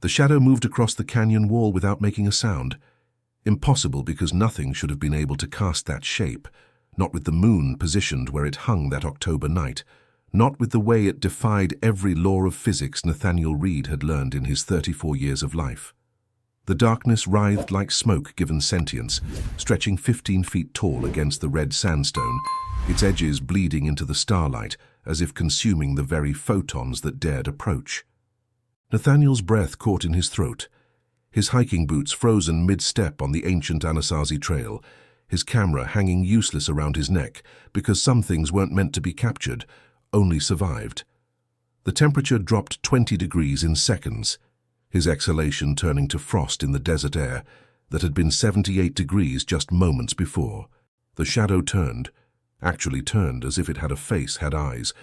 The shadow moved across the canyon wall without making a sound. Impossible, because nothing should have been able to cast that shape, not with the moon positioned where it hung that October night, not with the way it defied every law of physics Nathaniel Reed had learned in his 34 years of life. The darkness writhed like smoke given sentience, stretching 15 feet tall against the red sandstone, its edges bleeding into the starlight as if consuming the very photons that dared approach. Nathaniel's breath caught in his throat, his hiking boots frozen mid-step on the ancient Anasazi Trail, his camera hanging useless around his neck because some things weren't meant to be captured, only survived. The temperature dropped 20 degrees in seconds, his exhalation turning to frost in the desert air that had been 78 degrees just moments before. The shadow turned, actually turned as if it had a face, had eyes,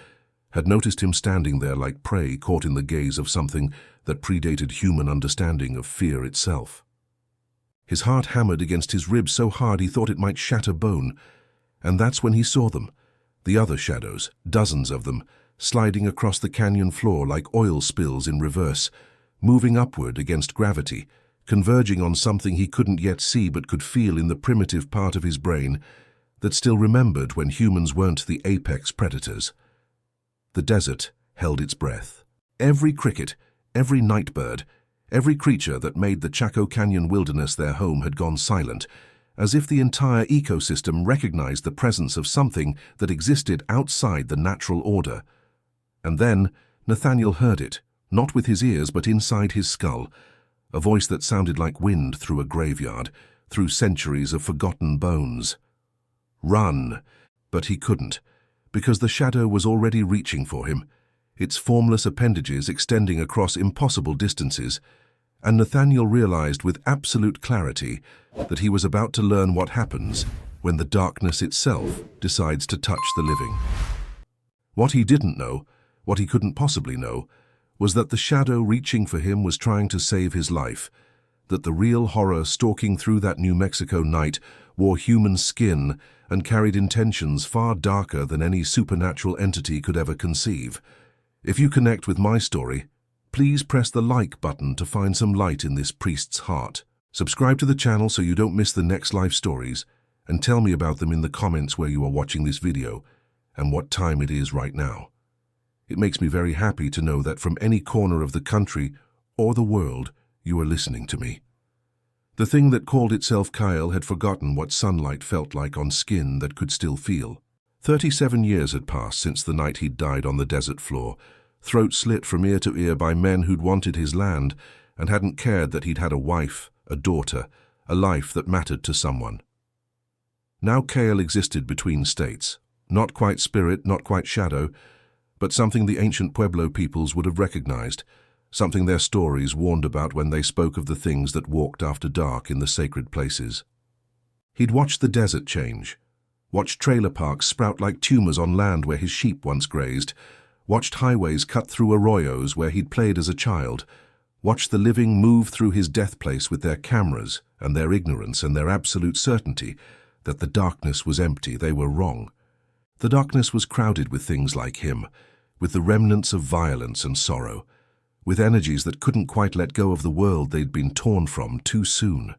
had noticed him standing there like prey caught in the gaze of something that predated human understanding of fear itself. His heart hammered against his ribs so hard he thought it might shatter bone, and that's when he saw them, the other shadows, dozens of them, sliding across the canyon floor like oil spills in reverse, moving upward against gravity, converging on something he couldn't yet see but could feel in the primitive part of his brain that still remembered when humans weren't the apex predators. The desert held its breath. Every cricket, every nightbird, every creature that made the Chaco Canyon wilderness their home had gone silent, as if the entire ecosystem recognized the presence of something that existed outside the natural order. And then Nathaniel heard it, not with his ears but inside his skull, a voice that sounded like wind through a graveyard, through centuries of forgotten bones. Run! But he couldn't, because the shadow was already reaching for him, its formless appendages extending across impossible distances, and Nathaniel realized with absolute clarity that he was about to learn what happens when the darkness itself decides to touch the living. What he didn't know, what he couldn't possibly know, was that the shadow reaching for him was trying to save his life, that the real horror stalking through that New Mexico night wore human skin and carried intentions far darker than any supernatural entity could ever conceive. If you connect with my story, please press the like button to find some light in this priest's heart. Subscribe to the channel so you don't miss the next life stories, and tell me about them in the comments where you are watching this video and what time it is right now. It makes me very happy to know that from any corner of the country or the world, you are listening to me. The thing that called itself Kyle had forgotten what sunlight felt like on skin that could still feel. 37 years had passed since the night he'd died on the desert floor, throat slit from ear to ear by men who'd wanted his land and hadn't cared that he'd had a wife, a daughter, a life that mattered to someone. Now Kale existed between states, not quite spirit, not quite shadow, but something the ancient Pueblo peoples would have recognized, something their stories warned about when they spoke of the things that walked after dark in the sacred places. He'd watched the desert change, watched trailer parks sprout like tumors on land where his sheep once grazed, watched highways cut through arroyos where he'd played as a child, watched the living move through his death place with their cameras and their ignorance and their absolute certainty that the darkness was empty. They were wrong. The darkness was crowded with things like him, with the remnants of violence and sorrow, with energies that couldn't quite let go of the world they'd been torn from too soon.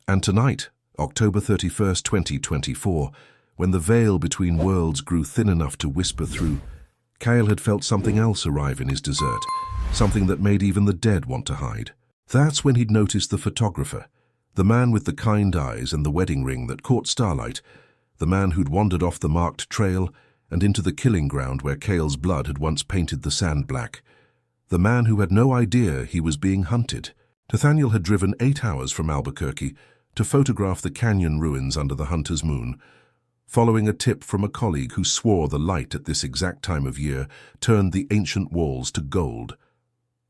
And tonight, October 31st, 2024, when the veil between worlds grew thin enough to whisper through, Kyle had felt something else arrive in his desert, something that made even the dead want to hide. That's when he'd noticed the photographer, the man with the kind eyes and the wedding ring that caught starlight, the man who'd wandered off the marked trail and into the killing ground where Kale's blood had once painted the sand black, the man who had no idea he was being hunted. Nathaniel had driven 8 hours from Albuquerque to photograph the canyon ruins under the hunter's moon, following a tip from a colleague who swore the light at this exact time of year turned the ancient walls to gold.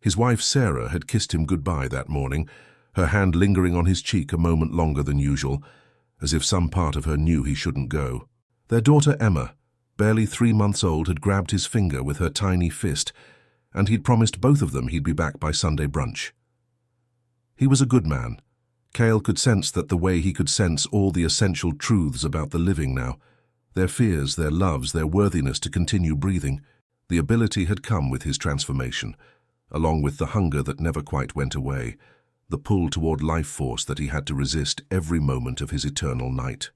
His wife Sarah had kissed him goodbye that morning, her hand lingering on his cheek a moment longer than usual, as if some part of her knew he shouldn't go. Their daughter Emma, barely 3 months old, had grabbed his finger with her tiny fist, and he'd promised both of them he'd be back by Sunday brunch. He was a good man. Kale could sense that the way he could sense all the essential truths about the living now, their fears, their loves, their worthiness to continue breathing. The ability had come with his transformation, along with the hunger that never quite went away, the pull toward life force that he had to resist every moment of his eternal night.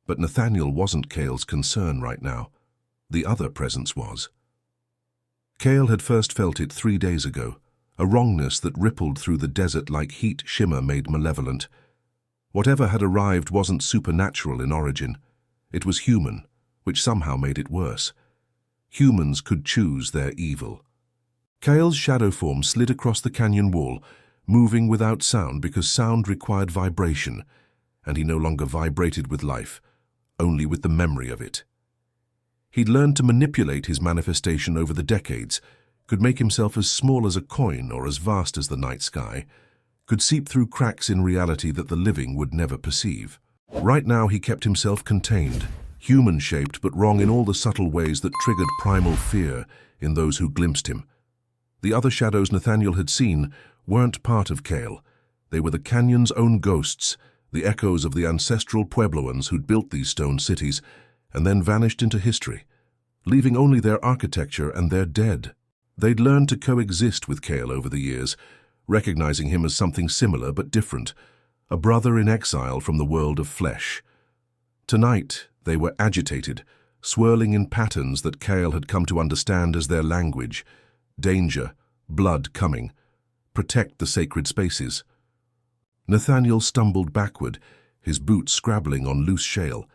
But Nathaniel wasn't Cale's concern right now. The other presence was. Cale had first felt it 3 days ago, a wrongness that rippled through the desert like heat shimmer made malevolent. Whatever had arrived wasn't supernatural in origin. It was human, which somehow made it worse. Humans could choose their evil. Cale's shadow form slid across the canyon wall, moving without sound because sound required vibration, and he no longer vibrated with life, only with the memory of it. He'd learned to manipulate his manifestation over the decades, could make himself as small as a coin or as vast as the night sky, could seep through cracks in reality that the living would never perceive. Right now he kept himself contained, human-shaped but wrong in all the subtle ways that triggered primal fear in those who glimpsed him. The other shadows Nathaniel had seen weren't part of Cale. They were the canyon's own ghosts, the echoes of the ancestral Puebloans who'd built these stone cities and then vanished into history, leaving only their architecture and their dead. They'd learned to coexist with Cale over the years, recognizing him as something similar but different, a brother in exile from the world of flesh. Tonight, they were agitated, swirling in patterns that Cale had come to understand as their language. Danger, blood coming. Protect the sacred spaces. Nathaniel stumbled backward, his boots scrabbling on loose shale,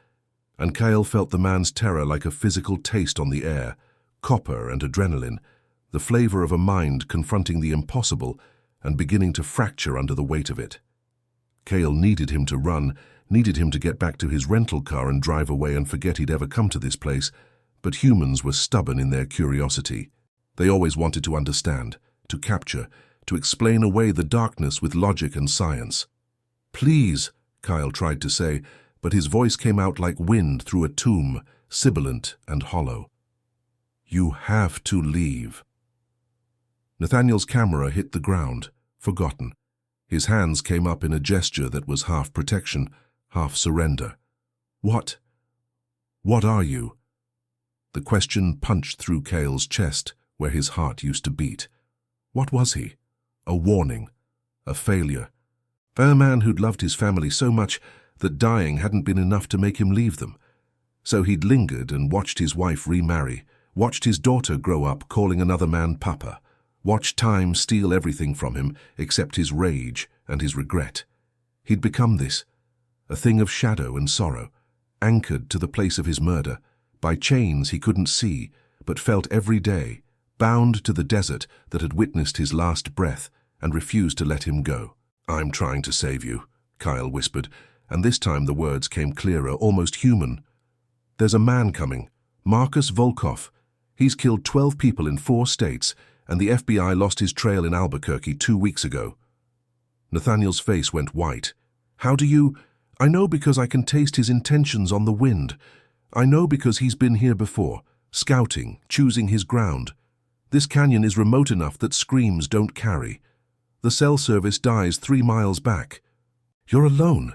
and Cale felt the man's terror like a physical taste on the air, copper and adrenaline, the flavor of a mind confronting the impossible and beginning to fracture under the weight of it. Cale needed him to run, needed him to get back to his rental car and drive away and forget he'd ever come to this place, but humans were stubborn in their curiosity. They always wanted to understand, to capture, to explain away the darkness with logic and science. "Please," Cale tried to say, but his voice came out like wind through a tomb, sibilant and hollow. "You have to leave." Nathaniel's camera hit the ground, forgotten. His hands came up in a gesture that was half protection, half surrender. What are you?" The question punched through Cale's chest, where his heart used to beat. What was he? A warning, a failure. A man who'd loved his family so much that dying hadn't been enough to make him leave them. So he'd lingered and watched his wife remarry, watched his daughter grow up calling another man Papa, watched time steal everything from him except his rage and his regret. He'd become this, a thing of shadow and sorrow, anchored to the place of his murder, by chains he couldn't see but felt every day, bound to the desert that had witnessed his last breath and refused to let him go. "I'm trying to save you," Cale whispered, and this time the words came clearer, almost human. "There's a man coming, Marcus Volkov. He's killed 12 people in 4 states, and the FBI lost his trail in Albuquerque 2 weeks ago." Nathaniel's face went white. "How do you—" "I know because I can taste his intentions on the wind. I know because he's been here before, scouting, choosing his ground. This canyon is remote enough that screams don't carry. The cell service dies 3 miles back." "You're alone."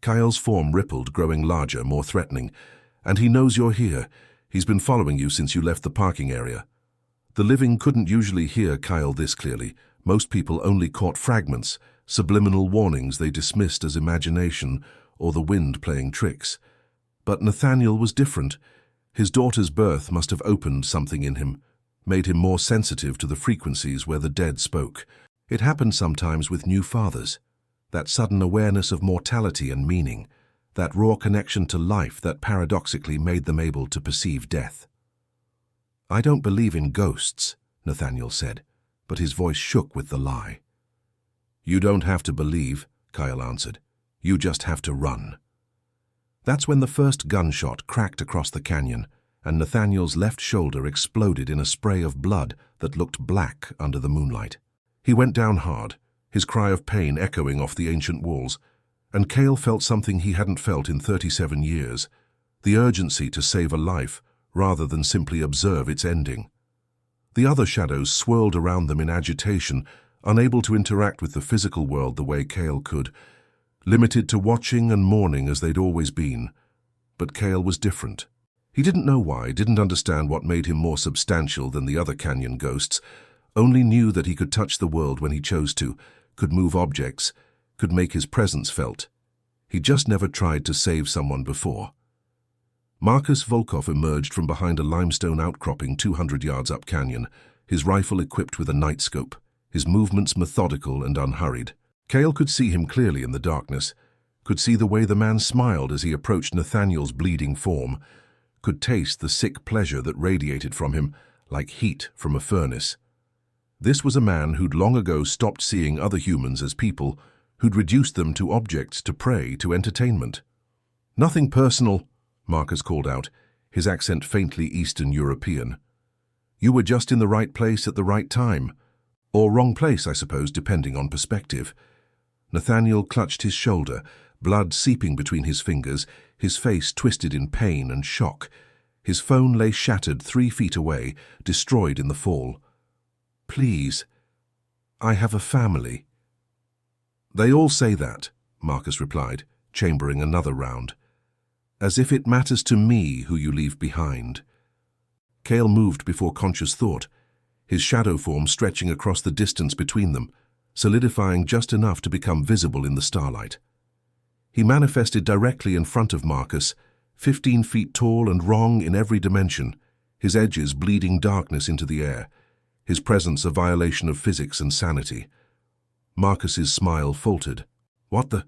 Kyle's form rippled, growing larger, more threatening. "And he knows you're here. He's been following you since you left the parking area." The living couldn't usually hear Kyle this clearly. Most people only caught fragments, subliminal warnings they dismissed as imagination or the wind playing tricks. But Nathaniel was different. His daughter's birth must have opened something in him, made him more sensitive to the frequencies where the dead spoke. It happened sometimes with new fathers. That sudden awareness of mortality and meaning, that raw connection to life that paradoxically made them able to perceive death. "I don't believe in ghosts," Nathaniel said, but his voice shook with the lie. "You don't have to believe," Kyle answered. "You just have to run." That's when the first gunshot cracked across the canyon, and Nathaniel's left shoulder exploded in a spray of blood that looked black under the moonlight. He went down hard, his cry of pain echoing off the ancient walls, and Cale felt something he hadn't felt in 37 years, the urgency to save a life rather than simply observe its ending. The other shadows swirled around them in agitation, unable to interact with the physical world the way Cale could, limited to watching and mourning as they'd always been. But Cale was different. He didn't know why, didn't understand what made him more substantial than the other canyon ghosts, only knew that he could touch the world when he chose to, could move objects, could make his presence felt. He just never tried to save someone before. Marcus Volkov emerged from behind a limestone outcropping 200 yards up canyon, his rifle equipped with a night scope, his movements methodical and unhurried. Cale could see him clearly in the darkness, could see the way the man smiled as he approached Nathaniel's bleeding form, could taste the sick pleasure that radiated from him like heat from a furnace. This was a man who'd long ago stopped seeing other humans as people, who'd reduced them to objects, to prey, to entertainment. "Nothing personal," Marcus called out, his accent faintly Eastern European. "You were just in the right place at the right time. Or wrong place, I suppose, depending on perspective." Nathaniel clutched his shoulder, blood seeping between his fingers, his face twisted in pain and shock. His phone lay shattered 3 feet away, destroyed in the fall. "Please, I have a family." "They all say that," Marcus replied, chambering another round. "As if it matters to me who you leave behind." Cale moved before conscious thought, his shadow form stretching across the distance between them, solidifying just enough to become visible in the starlight. He manifested directly in front of Marcus, 15 feet tall and wrong in every dimension, his edges bleeding darkness into the air, his presence a violation of physics and sanity. Marcus's smile faltered. "What the—"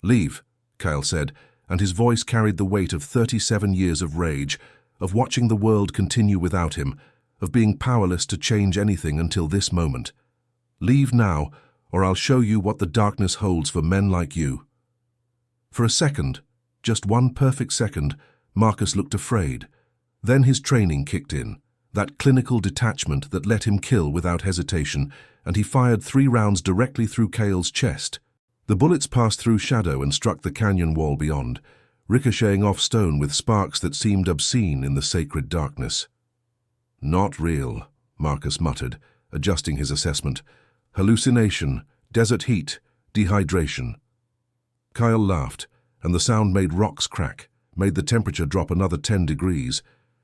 "Leave," Cale said, and his voice carried the weight of 37 years of rage, of watching the world continue without him, of being powerless to change anything until this moment. "Leave now, or I'll show you what the darkness holds for men like you." For a second, just one perfect second, Marcus looked afraid. Then his training kicked in, that clinical detachment that let him kill without hesitation, and he fired 3 rounds directly through Cale's chest. The bullets passed through shadow and struck the canyon wall beyond, ricocheting off stone with sparks that seemed obscene in the sacred darkness. "Not real," Marcus muttered, adjusting his assessment. "Hallucination, desert heat, dehydration." Cale laughed, and the sound made rocks crack, made the temperature drop another 10 degrees,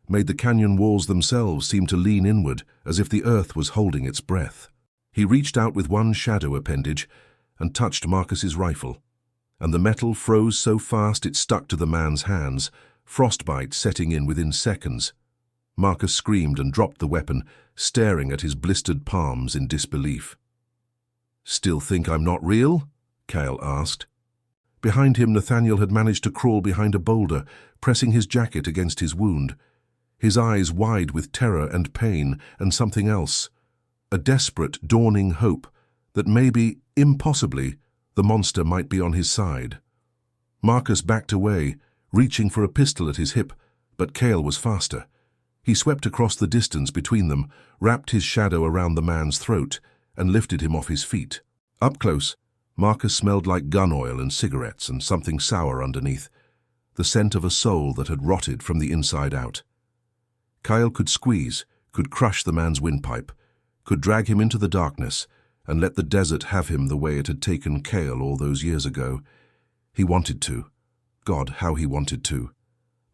made the canyon walls themselves seem to lean inward as if the earth was holding its breath. He reached out with one shadow appendage and touched Marcus's rifle, and the metal froze so fast it stuck to the man's hands, frostbite setting in within seconds. Marcus screamed and dropped the weapon, staring at his blistered palms in disbelief. "Still think I'm not real?" Cale asked. Behind him, Nathaniel had managed to crawl behind a boulder, pressing his jacket against his wound, his eyes wide with terror and pain and something else, a desperate, dawning hope that maybe, impossibly, the monster might be on his side. Marcus backed away, reaching for a pistol at his hip, but Cale was faster. He swept across the distance between them, wrapped his shadow around the man's throat, and lifted him off his feet. Up close, Marcus smelled like gun oil and cigarettes and something sour underneath, the scent of a soul that had rotted from the inside out. Cale could squeeze, could crush the man's windpipe, could drag him into the darkness, and let the desert have him the way it had taken Cale all those years ago. He wanted to. God, how he wanted to.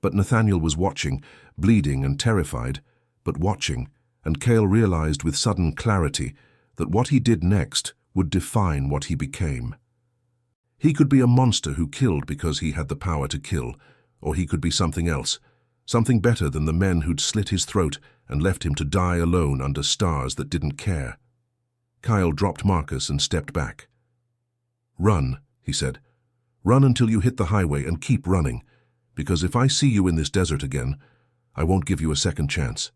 But Nathaniel was watching, bleeding and terrified, but watching, and Cale realized with sudden clarity that what he did next would define what he became. He could be a monster who killed because he had the power to kill, or he could be something else, something better than the men who'd slit his throat and left him to die alone under stars that didn't care. Cale dropped Marcus and stepped back. "Run," he said. "Run until you hit the highway and keep running, because if I see you in this desert again, I won't give you a second chance."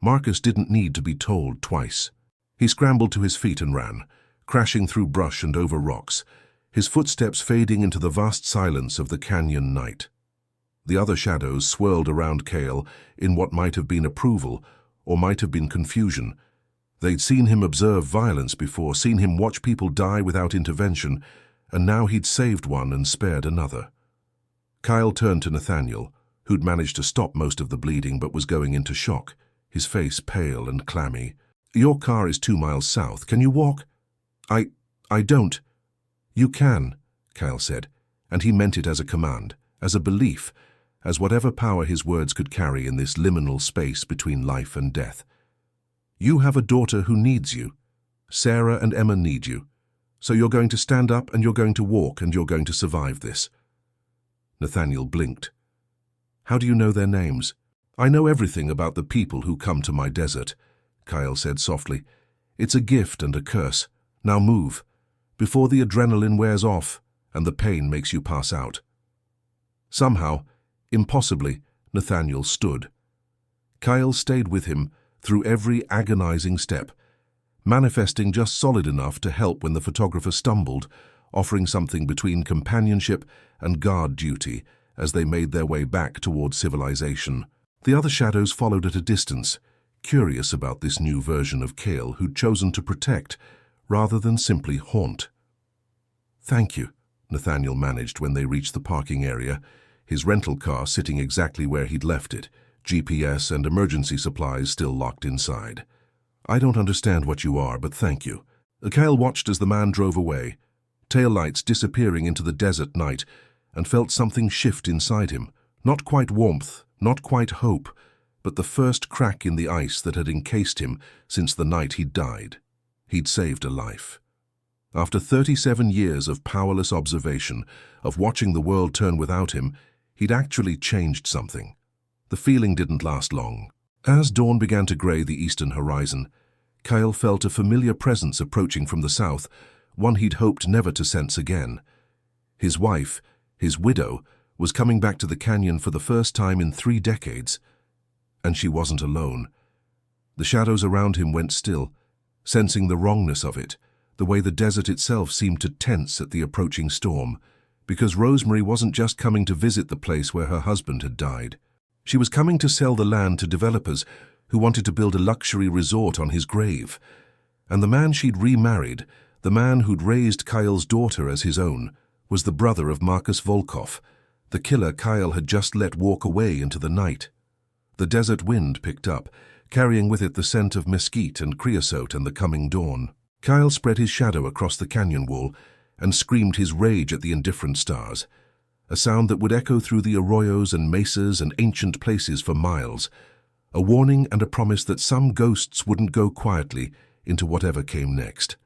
Marcus didn't need to be told twice. He scrambled to his feet and ran, crashing through brush and over rocks, his footsteps fading into the vast silence of the canyon night. The other shadows swirled around Cale in what might have been approval or might have been confusion. They'd seen him observe violence before, seen him watch people die without intervention, and now he'd saved one and spared another. Cale turned to Nathaniel, who'd managed to stop most of the bleeding but was going into shock, his face pale and clammy. "Your car is 2 miles south. Can you walk?" I don't." "You can," Cale said, and he meant it as a command, as a belief, as whatever power his words could carry in this liminal space between life and death. You have a daughter who needs you. Sarah and Emma need you. So you're going to stand up and you're going to walk and you're going to survive this." Nathaniel blinked. "How do you know their names?" "I know everything about the people who come to my desert," Kyle said softly. "It's a gift and a curse. Now move, before the adrenaline wears off and the pain makes you pass out." Somehow, impossibly, Nathaniel stood. Kyle stayed with him through every agonizing step, manifesting just solid enough to help when the photographer stumbled, offering something between companionship and guard duty as they made their way back toward civilization. The other shadows followed at a distance, curious about this new version of Kale who'd chosen to protect rather than simply haunt. "Thank you," Nathaniel managed when they reached the parking area, his rental car sitting exactly where he'd left it, GPS and emergency supplies still locked inside. "I don't understand what you are, but thank you." Kale watched as the man drove away, taillights disappearing into the desert night, and felt something shift inside him. Not quite warmth, not quite hope, but the first crack in the ice that had encased him since the night he'd died. He'd saved a life. After 37 years of powerless observation, of watching the world turn without him, he'd actually changed something. The feeling didn't last long. As dawn began to gray the eastern horizon, Kyle felt a familiar presence approaching from the south, one he'd hoped never to sense again. His wife, his widow, was coming back to the canyon for the first time in 3 decades. And she wasn't alone. The shadows around him went still, sensing the wrongness of it, the way the desert itself seemed to tense at the approaching storm, because Rosemary wasn't just coming to visit the place where her husband had died. She was coming to sell the land to developers who wanted to build a luxury resort on his grave. And the man she'd remarried, the man who'd raised Kyle's daughter as his own, was the brother of Marcus Volkov, the killer Kyle had just let walk away into the night. The desert wind picked up, carrying with it the scent of mesquite and creosote and the coming dawn. Kyle spread his shadow across the canyon wall and screamed his rage at the indifferent stars, a sound that would echo through the arroyos and mesas and ancient places for miles, a warning and a promise that some ghosts wouldn't go quietly into whatever came next.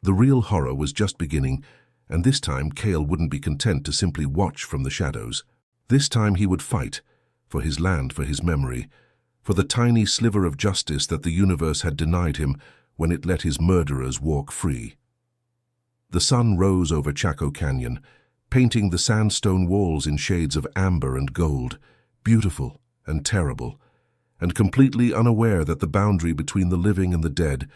The real horror was just beginning, and this time Kale wouldn't be content to simply watch from the shadows. This time he would fight, for his land, for his memory, for the tiny sliver of justice that the universe had denied him when it let his murderers walk free. The sun rose over Chaco Canyon, painting the sandstone walls in shades of amber and gold, beautiful and terrible, and completely unaware that the boundary between the living and the dead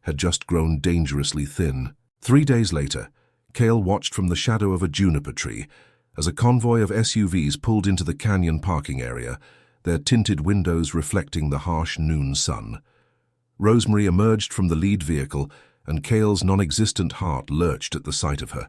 had just grown dangerously thin. 3 days later, Kale watched from the shadow of a juniper tree as a convoy of SUVs pulled into the canyon parking area, their tinted windows reflecting the harsh noon sun. Rosemary emerged from the lead vehicle, and Kale's non-existent heart lurched at the sight of her.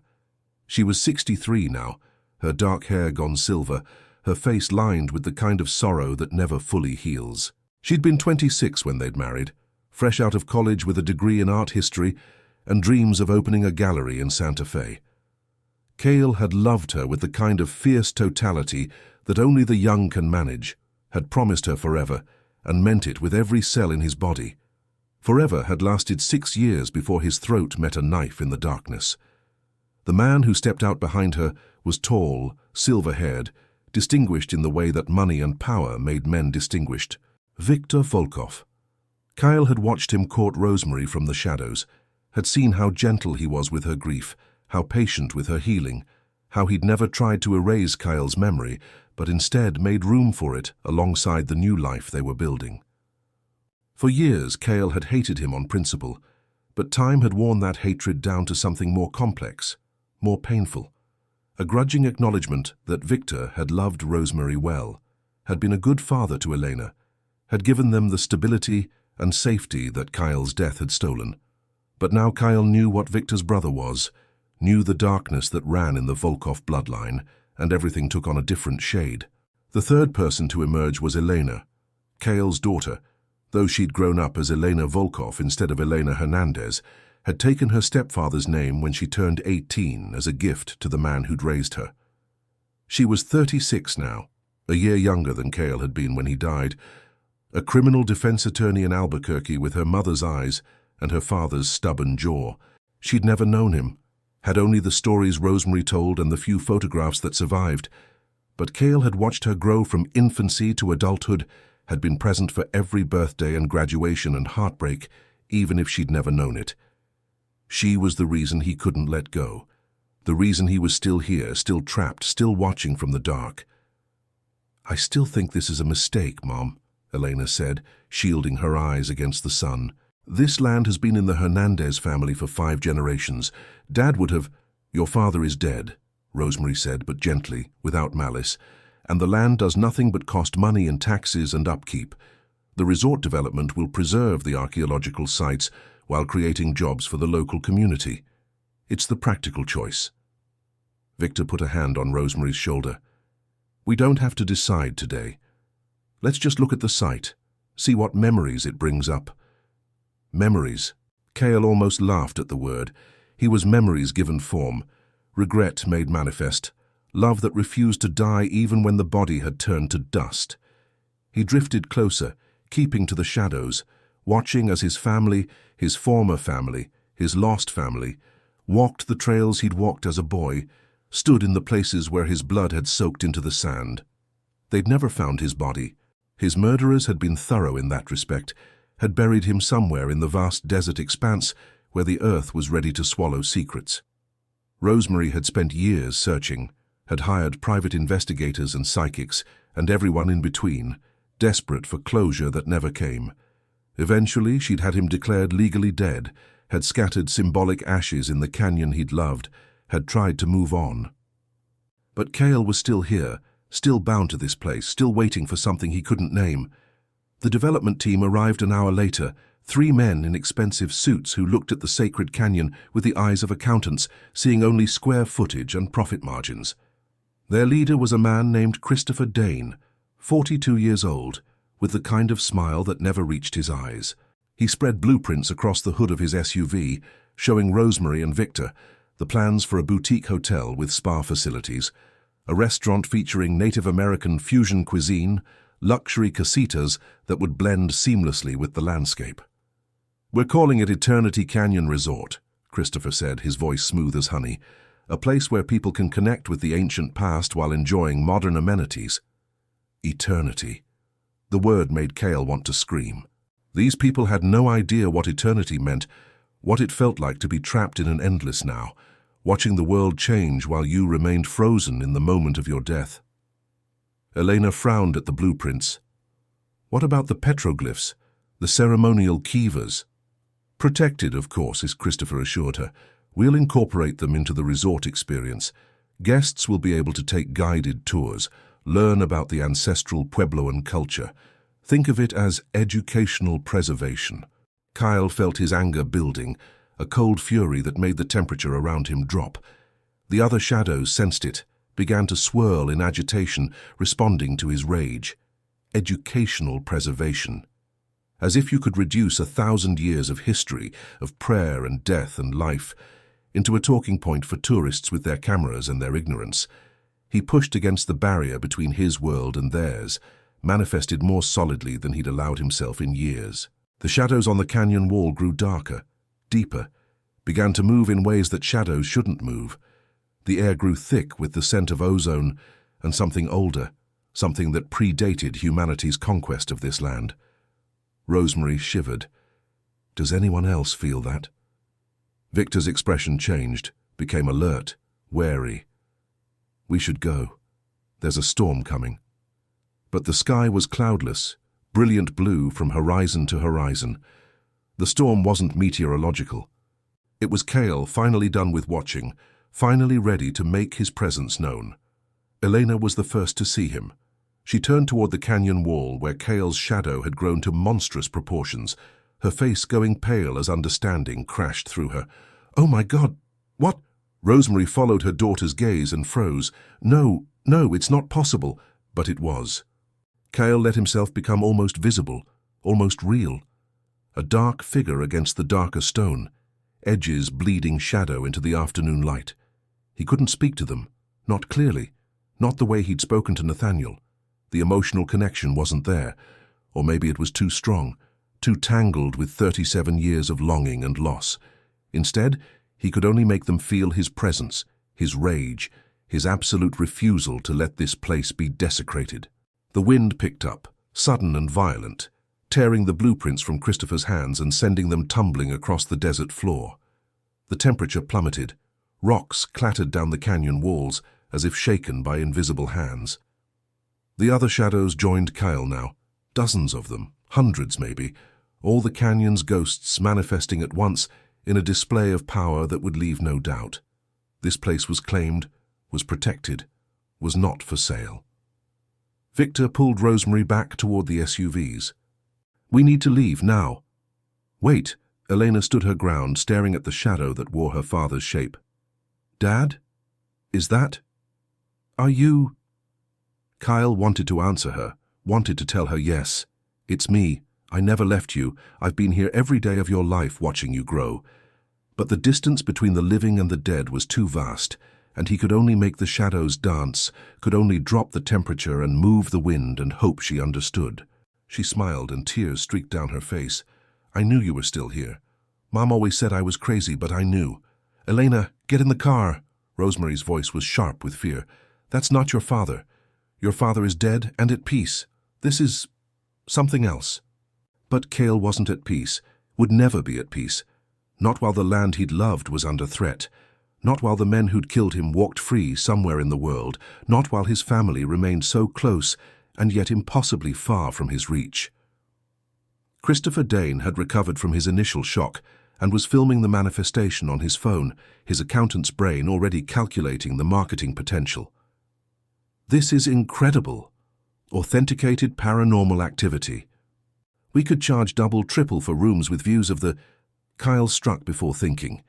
She was 63 now, her dark hair gone silver, her face lined with the kind of sorrow that never fully heals. She'd been 26 when they'd married, fresh out of college with a degree in art history and dreams of opening a gallery in Santa Fe. Kale had loved her with the kind of fierce totality that only the young can manage, had promised her forever, and meant it with every cell in his body. Forever had lasted 6 years before his throat met a knife in the darkness. The man who stepped out behind her was tall, silver-haired, distinguished in the way that money and power made men distinguished. Victor Volkov. Kyle had watched him court Rosemary from the shadows, had seen how gentle he was with her grief, how patient with her healing, how he'd never tried to erase Kyle's memory, but instead made room for it alongside the new life they were building. For years, Kale had hated him on principle, but time had worn that hatred down to something more complex, more painful. A grudging acknowledgement that Victor had loved Rosemary well, had been a good father to Elena, had given them the stability and safety that Kyle's death had stolen. But now Kyle knew what Victor's brother was, knew the darkness that ran in the Volkov bloodline, and everything took on a different shade. The third person to emerge was Elena, Kale's daughter, though she'd grown up as Elena Volkov instead of Elena Hernandez, had taken her stepfather's name when she turned 18 as a gift to the man who'd raised her. She was 36 now, a year younger than Kale had been when he died, A criminal defense attorney in Albuquerque with her mother's eyes and her father's stubborn jaw. She'd never known him, had only the stories Rosemary told and the few photographs that survived. But Cale had watched her grow from infancy to adulthood, had been present for every birthday and graduation and heartbreak, even if she'd never known it. She was the reason he couldn't let go, the reason he was still here, still trapped, still watching from the dark. "I still think this is a mistake, Mom," Elena said, shielding her eyes against the sun. "This land has been in the Hernandez family for 5 generations. Dad would have—" "Your father is dead," Rosemary said, but gently, without malice, "and the land does nothing but cost money in taxes and upkeep. The resort development will preserve the archaeological sites while creating jobs for the local community. It's the practical choice." Victor put a hand on Rosemary's shoulder. "We don't have to decide today. Let's just look at the site, see what memories it brings up." Memories. Cale almost laughed at the word. He was memories given form, regret made manifest, love that refused to die even when the body had turned to dust. He drifted closer, keeping to the shadows, watching as his family, his former family, his lost family, walked the trails he'd walked as a boy, stood in the places where his blood had soaked into the sand. They'd never found his body. His murderers had been thorough in that respect, had buried him somewhere in the vast desert expanse where the earth was ready to swallow secrets. Rosemary had spent years searching, had hired private investigators and psychics, and everyone in between, desperate for closure that never came. Eventually, she'd had him declared legally dead, had scattered symbolic ashes in the canyon he'd loved, had tried to move on. But Cale was still here, still bound to this place, still waiting for something he couldn't name. The development team arrived an hour later, 3 men in expensive suits who looked at the sacred canyon with the eyes of accountants, seeing only square footage and profit margins. Their leader was a man named Christopher Dane, 42 years old, with the kind of smile that never reached his eyes. He spread blueprints across the hood of his SUV, showing Rosemary and Victor the plans for a boutique hotel with spa facilities, a restaurant featuring Native American fusion cuisine, luxury casitas that would blend seamlessly with the landscape. "We're calling it Eternity Canyon Resort," Christopher said, his voice smooth as honey, "a place where people can connect with the ancient past while enjoying modern amenities." Eternity. The word made Cale want to scream. These people had no idea what eternity meant, what it felt like to be trapped in an endless now, watching the world change while you remained frozen in the moment of your death. Elena frowned at the blueprints. "What about the petroglyphs, the ceremonial kivas?" "Protected, of course," as Christopher assured her. "We'll incorporate them into the resort experience. Guests will be able to take guided tours, learn about the ancestral Puebloan culture. Think of it as educational preservation." Kyle felt his anger building, a cold fury that made the temperature around him drop. The other shadows sensed it, began to swirl in agitation, responding to his rage. Educational preservation. As if you could reduce 1,000 years of history, of prayer and death and life, into a talking point for tourists with their cameras and their ignorance. He pushed against the barrier between his world and theirs, manifested more solidly than he'd allowed himself in years. The shadows on the canyon wall grew darker, deeper, began to move in ways that shadows shouldn't move. The air grew thick with the scent of ozone and something older, something that predated humanity's conquest of this land. Rosemary shivered. "Does anyone else feel that?" Victor's expression changed, became alert, wary. "We should go. There's a storm coming." But the sky was cloudless, brilliant blue from horizon to horizon. The storm wasn't meteorological. It was Cale, finally done with watching, finally ready to make his presence known. Elena was the first to see him. She turned toward the canyon wall where Cale's shadow had grown to monstrous proportions, her face going pale as understanding crashed through her. "Oh my God, what?" Rosemary followed her daughter's gaze and froze. No, it's not possible." But it was. Cale let himself become almost visible, almost real. A dark figure against the darker stone, edges bleeding shadow into the afternoon light. He couldn't speak to them, not clearly, not the way he'd spoken to Nathaniel. The emotional connection wasn't there. Or maybe it was too strong, too tangled with 37 years of longing and loss. Instead, he could only make them feel his presence, his rage, his absolute refusal to let this place be desecrated. The wind picked up, sudden and violent, tearing the blueprints from Christopher's hands and sending them tumbling across the desert floor. The temperature plummeted. Rocks clattered down the canyon walls as if shaken by invisible hands. The other shadows joined Kyle now, dozens of them, hundreds maybe, all the canyon's ghosts manifesting at once in a display of power that would leave no doubt. This place was claimed, was protected, was not for sale. Victor pulled Rosemary back toward the SUVs. "We need to leave now." "Wait." Elena stood her ground, staring at the shadow that wore her father's shape. "Dad? Is that? Are you?" Kyle wanted to answer her, wanted to tell her yes. "It's me. I never left you. I've been here every day of your life watching you grow." But the distance between the living and the dead was too vast, and he could only make the shadows dance, could only drop the temperature and move the wind and hope she understood. She smiled and tears streaked down her face. "I knew you were still here. Mom always said I was crazy, but I knew." "Elena, get in the car." Rosemary's voice was sharp with fear. "That's not your father. Your father is dead and at peace. This is something else." But Cale wasn't at peace, would never be at peace. Not while the land he'd loved was under threat. Not while the men who'd killed him walked free somewhere in the world. Not while his family remained so close and yet impossibly far from his reach. Christopher Dane had recovered from his initial shock and was filming the manifestation on his phone, his accountant's brain already calculating the marketing potential. "This is incredible. Authenticated paranormal activity. We could charge double, triple for rooms with views of the..." Kyle struck before thinking,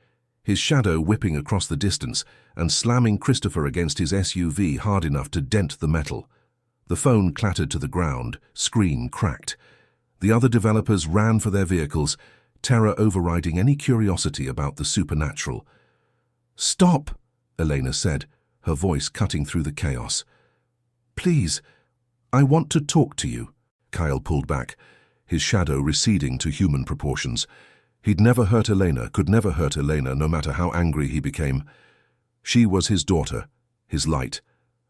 his shadow whipping across the distance and slamming Christopher against his SUV hard enough to dent the metal. The phone clattered to the ground, screen cracked. The other developers ran for their vehicles, terror overriding any curiosity about the supernatural. "Stop," Elena said, her voice cutting through the chaos. "Please, I want to talk to you." Kyle pulled back, his shadow receding to human proportions. He'd never hurt Elena, could never hurt Elena, no matter how angry he became. She was his daughter, his light,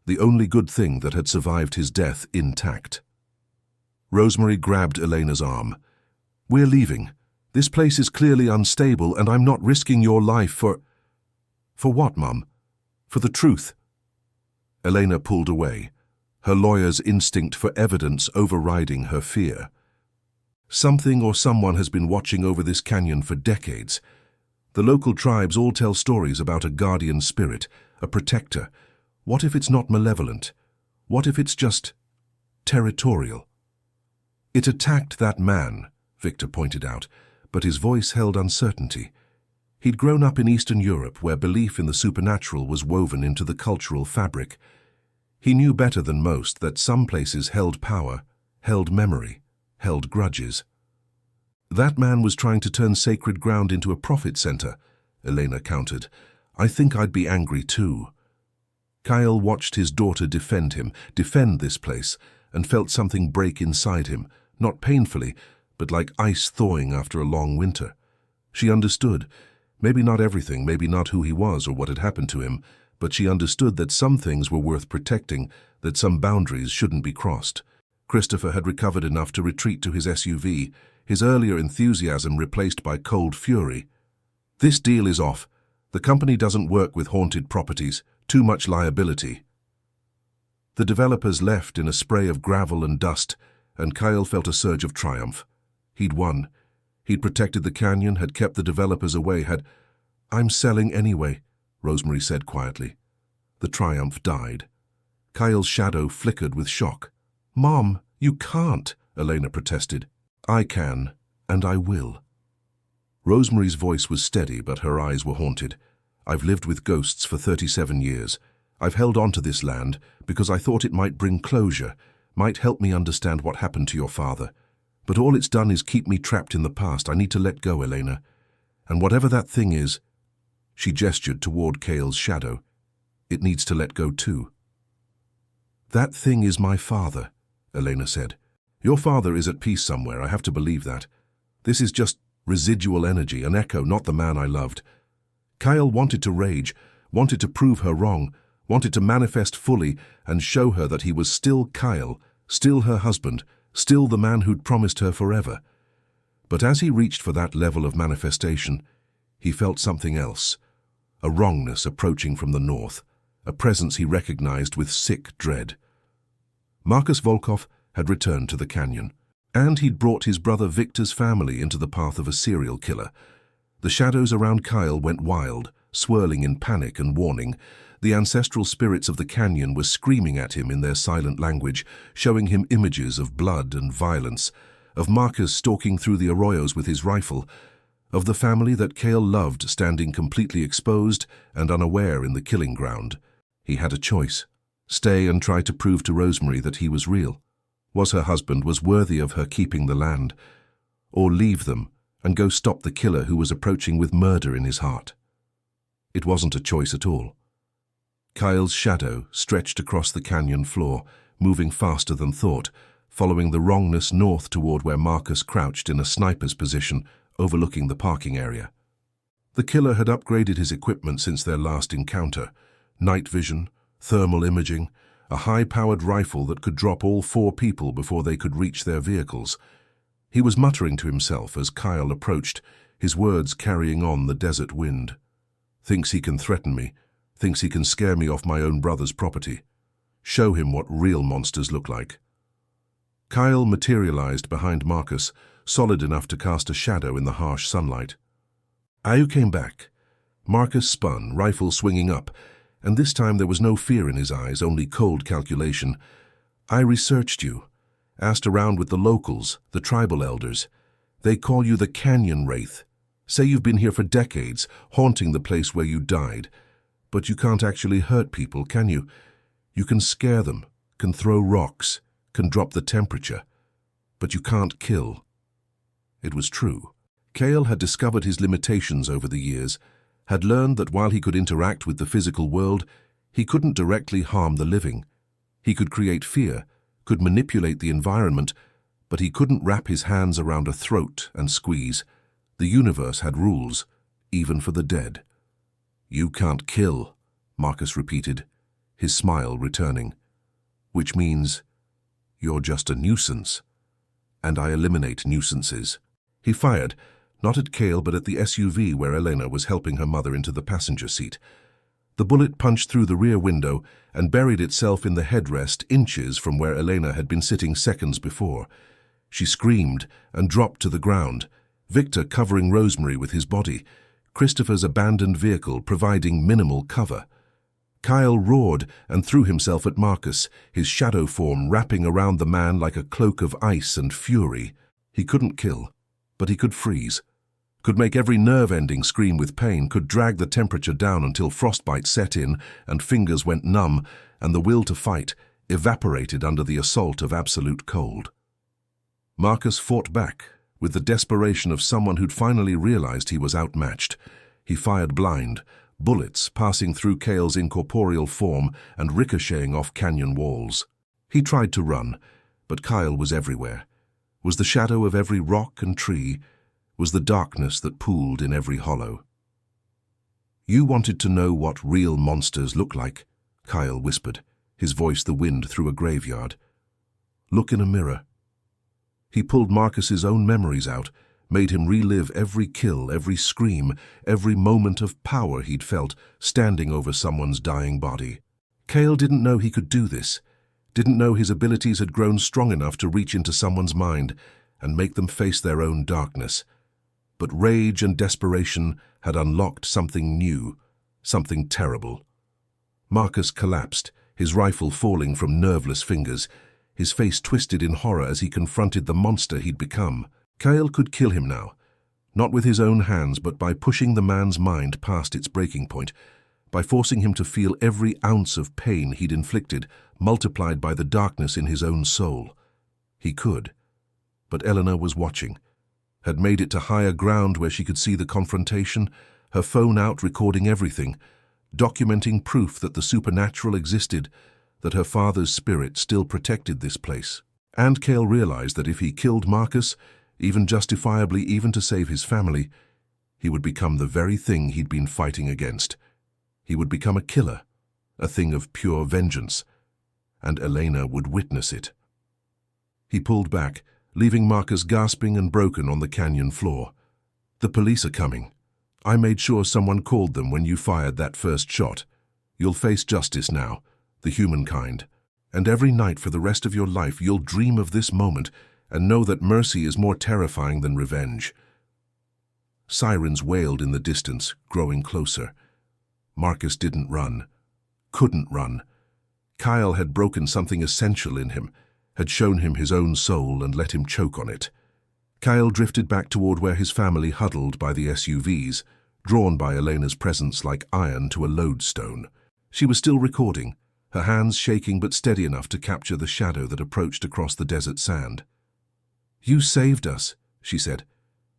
the only good thing that had survived his death intact. Rosemary grabbed Elena's arm. "We're leaving. This place is clearly unstable, and I'm not risking your life for..." "For what, Mum?" "For the truth." Elena pulled away, her lawyer's instinct for evidence overriding her fear. Something or someone has been watching over this canyon for decades. The local tribes all tell stories about a guardian spirit, a protector. What if it's not malevolent? What if it's just territorial? "It attacked that man," Victor pointed out, but his voice held uncertainty. He'd grown up in Eastern Europe, where belief in the supernatural was woven into the cultural fabric. He knew better than most that some places held power, held memory, held grudges. "That man was trying to turn sacred ground into a profit center," Elena countered. "I think I'd be angry too." Kyle watched his daughter defend him, defend this place, and felt something break inside him, not painfully, but like ice thawing after a long winter. She understood. Maybe not everything, maybe not who he was or what had happened to him, but she understood that some things were worth protecting, that some boundaries shouldn't be crossed. Christopher had recovered enough to retreat to his SUV, his earlier enthusiasm replaced by cold fury. "This deal is off. The company doesn't work with haunted properties. Too much liability." The developers left in a spray of gravel and dust, and Kyle felt a surge of triumph. He'd won. He'd protected the canyon, had kept the developers away, "I'm selling anyway," Rosemary said quietly. The triumph died. Kyle's shadow flickered with shock. "Mom, you can't," Elena protested. "I can, and I will." Rosemary's voice was steady, but her eyes were haunted. "I've lived with ghosts for 37 years. I've held on to this land because I thought it might bring closure, might help me understand what happened to your father. But all it's done is keep me trapped in the past. I need to let go, Elena. And whatever that thing is," she gestured toward Cale's shadow, "it needs to let go too." "That thing is my father," Elena said. Your father is at peace somewhere, I have to believe that. This is just residual energy, an echo, not the man I loved. Kyle wanted to rage, wanted to prove her wrong, wanted to manifest fully and show her that he was still Kyle, still her husband, still the man who'd promised her forever. But as he reached for that level of manifestation, he felt something else, a wrongness approaching from the north, a presence he recognized with sick dread. Marcus Volkov had returned to the canyon, and he'd brought his brother Victor's family into the path of a serial killer. The shadows around Kyle went wild, swirling in panic and warning. The ancestral spirits of the canyon were screaming at him in their silent language, showing him images of blood and violence, of Marcus stalking through the arroyos with his rifle, of the family that Kyle loved standing completely exposed and unaware in the killing ground. He had a choice: stay and try to prove to Rosemary that he was real, was her husband, was worthy of her keeping the land, or leave them and go stop the killer who was approaching with murder in his heart. It wasn't a choice at all. Kyle's shadow stretched across the canyon floor, moving faster than thought, following the wrongness north toward where Marcus crouched in a sniper's position, overlooking the parking area. The killer had upgraded his equipment since their last encounter: night vision, thermal imaging, a high-powered rifle that could drop all 4 people before they could reach their vehicles. He was muttering to himself as Kyle approached, his words carrying on the desert wind. Thinks he can threaten me, thinks he can scare me off my own brother's property. Show him what real monsters look like. Kyle materialized behind Marcus, solid enough to cast a shadow in the harsh sunlight. Ayu came back. Marcus spun, rifle swinging up, and this time there was no fear in his eyes, only cold calculation. I researched you, asked around with the locals, the tribal elders. They call you the Canyon Wraith. Say you've been here for decades, haunting the place where you died. But you can't actually hurt people, can you? You can scare them, can throw rocks, can drop the temperature, but you can't kill. It was true. Kyle had discovered his limitations over the years, had learned that while he could interact with the physical world, he couldn't directly harm the living. He could create fear, could manipulate the environment, but he couldn't wrap his hands around a throat and squeeze. The universe had rules, even for the dead. You can't kill, Marcus repeated, his smile returning. Which means you're just a nuisance, and I eliminate nuisances. He fired, not at Kale but at the SUV where Elena was helping her mother into the passenger seat. The bullet punched through the rear window and buried itself in the headrest inches from where Elena had been sitting seconds before. She screamed and dropped to the ground, Victor covering Rosemary with his body, Christopher's abandoned vehicle providing minimal cover. Kyle roared and threw himself at Marcus, his shadow form wrapping around the man like a cloak of ice and fury. He couldn't kill, but he could freeze, could make every nerve ending scream with pain, could drag the temperature down until frostbite set in and fingers went numb and the will to fight evaporated under the assault of absolute cold. Marcus fought back with the desperation of someone who'd finally realized he was outmatched. He fired blind, bullets passing through Kale's incorporeal form and ricocheting off canyon walls. He tried to run, but Kyle was everywhere, was the shadow of every rock and tree, was the darkness that pooled in every hollow. You wanted to know what real monsters look like, Kyle whispered, his voice the wind through a graveyard. Look in a mirror. He pulled Marcus's own memories out, made him relive every kill, every scream, every moment of power he'd felt standing over someone's dying body. Kale didn't know he could do this, didn't know his abilities had grown strong enough to reach into someone's mind and make them face their own darkness. But rage and desperation had unlocked something new, something terrible. Marcus collapsed, his rifle falling from nerveless fingers, his face twisted in horror as he confronted the monster he'd become. Kale could kill him now, not with his own hands, but by pushing the man's mind past its breaking point, by forcing him to feel every ounce of pain he'd inflicted, multiplied by the darkness in his own soul. He could. But Eleanor was watching, had made it to higher ground where she could see the confrontation, her phone out recording everything, documenting proof that the supernatural existed, that her father's spirit still protected this place. And Cale realized that if he killed Marcus, even justifiably, even to save his family, he would become the very thing he'd been fighting against. He would become a killer, a thing of pure vengeance, and Elena would witness it. He pulled back, leaving Marcus gasping and broken on the canyon floor. "The police are coming. I made sure someone called them when you fired that first shot. You'll face justice now, the humankind. And every night for the rest of your life you'll dream of this moment and know that mercy is more terrifying than revenge." Sirens wailed in the distance, growing closer. Marcus didn't run, couldn't run. Kyle had broken something essential in him, had shown him his own soul and let him choke on it. Kyle drifted back toward where his family huddled by the SUVs, drawn by Elena's presence like iron to a lodestone. She was still recording, her hands shaking but steady enough to capture the shadow that approached across the desert sand. "You saved us," she said.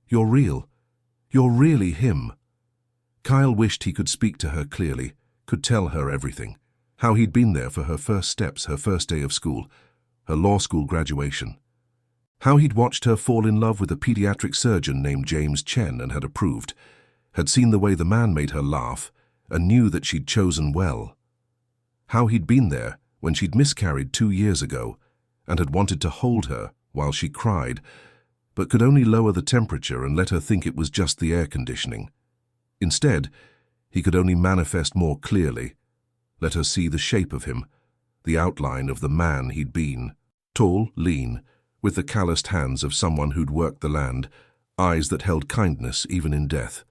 "You're real. You're really him." Kyle wished he could speak to her clearly, could tell her everything. How he'd been there for her first steps, her first day of school, her law school graduation. How he'd watched her fall in love with a pediatric surgeon named James Chen and had approved, had seen the way the man made her laugh, and knew that she'd chosen well. How he'd been there when she'd miscarried 2 years ago and had wanted to hold her while she cried, but could only lower the temperature and let her think it was just the air conditioning. Instead, he could only manifest more clearly, let her see the shape of him, the outline of the man he'd been. Tall, lean, with the calloused hands of someone who'd worked the land, eyes that held kindness even in death.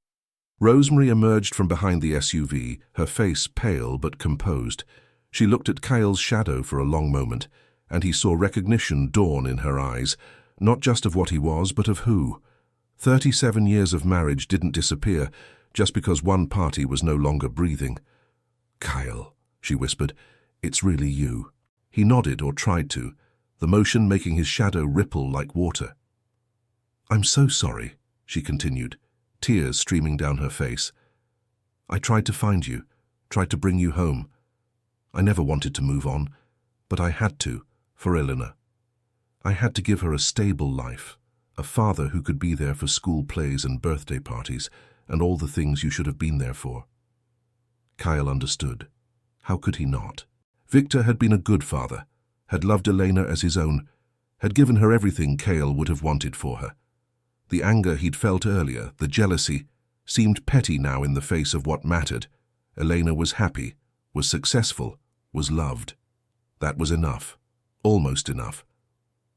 Rosemary emerged from behind the SUV, her face pale but composed. She looked at Kyle's shadow for a long moment, and he saw recognition dawn in her eyes, not just of what he was, but of who. 37 years of marriage didn't disappear just because one party was no longer breathing. "Kyle," she whispered, "it's really you." He nodded or tried to, the motion making his shadow ripple like water. "I'm so sorry," she continued, tears streaming down her face. "I tried to find you, tried to bring you home. I never wanted to move on, but I had to, for Eleanor. I had to give her a stable life, a father who could be there for school plays and birthday parties, and all the things you should have been there for." Kyle understood. How could he not? Victor had been a good father, had loved Elena as his own, had given her everything Cale would have wanted for her. The anger he'd felt earlier, the jealousy, seemed petty now in the face of what mattered. Elena was happy, was successful, was loved. That was enough, almost enough.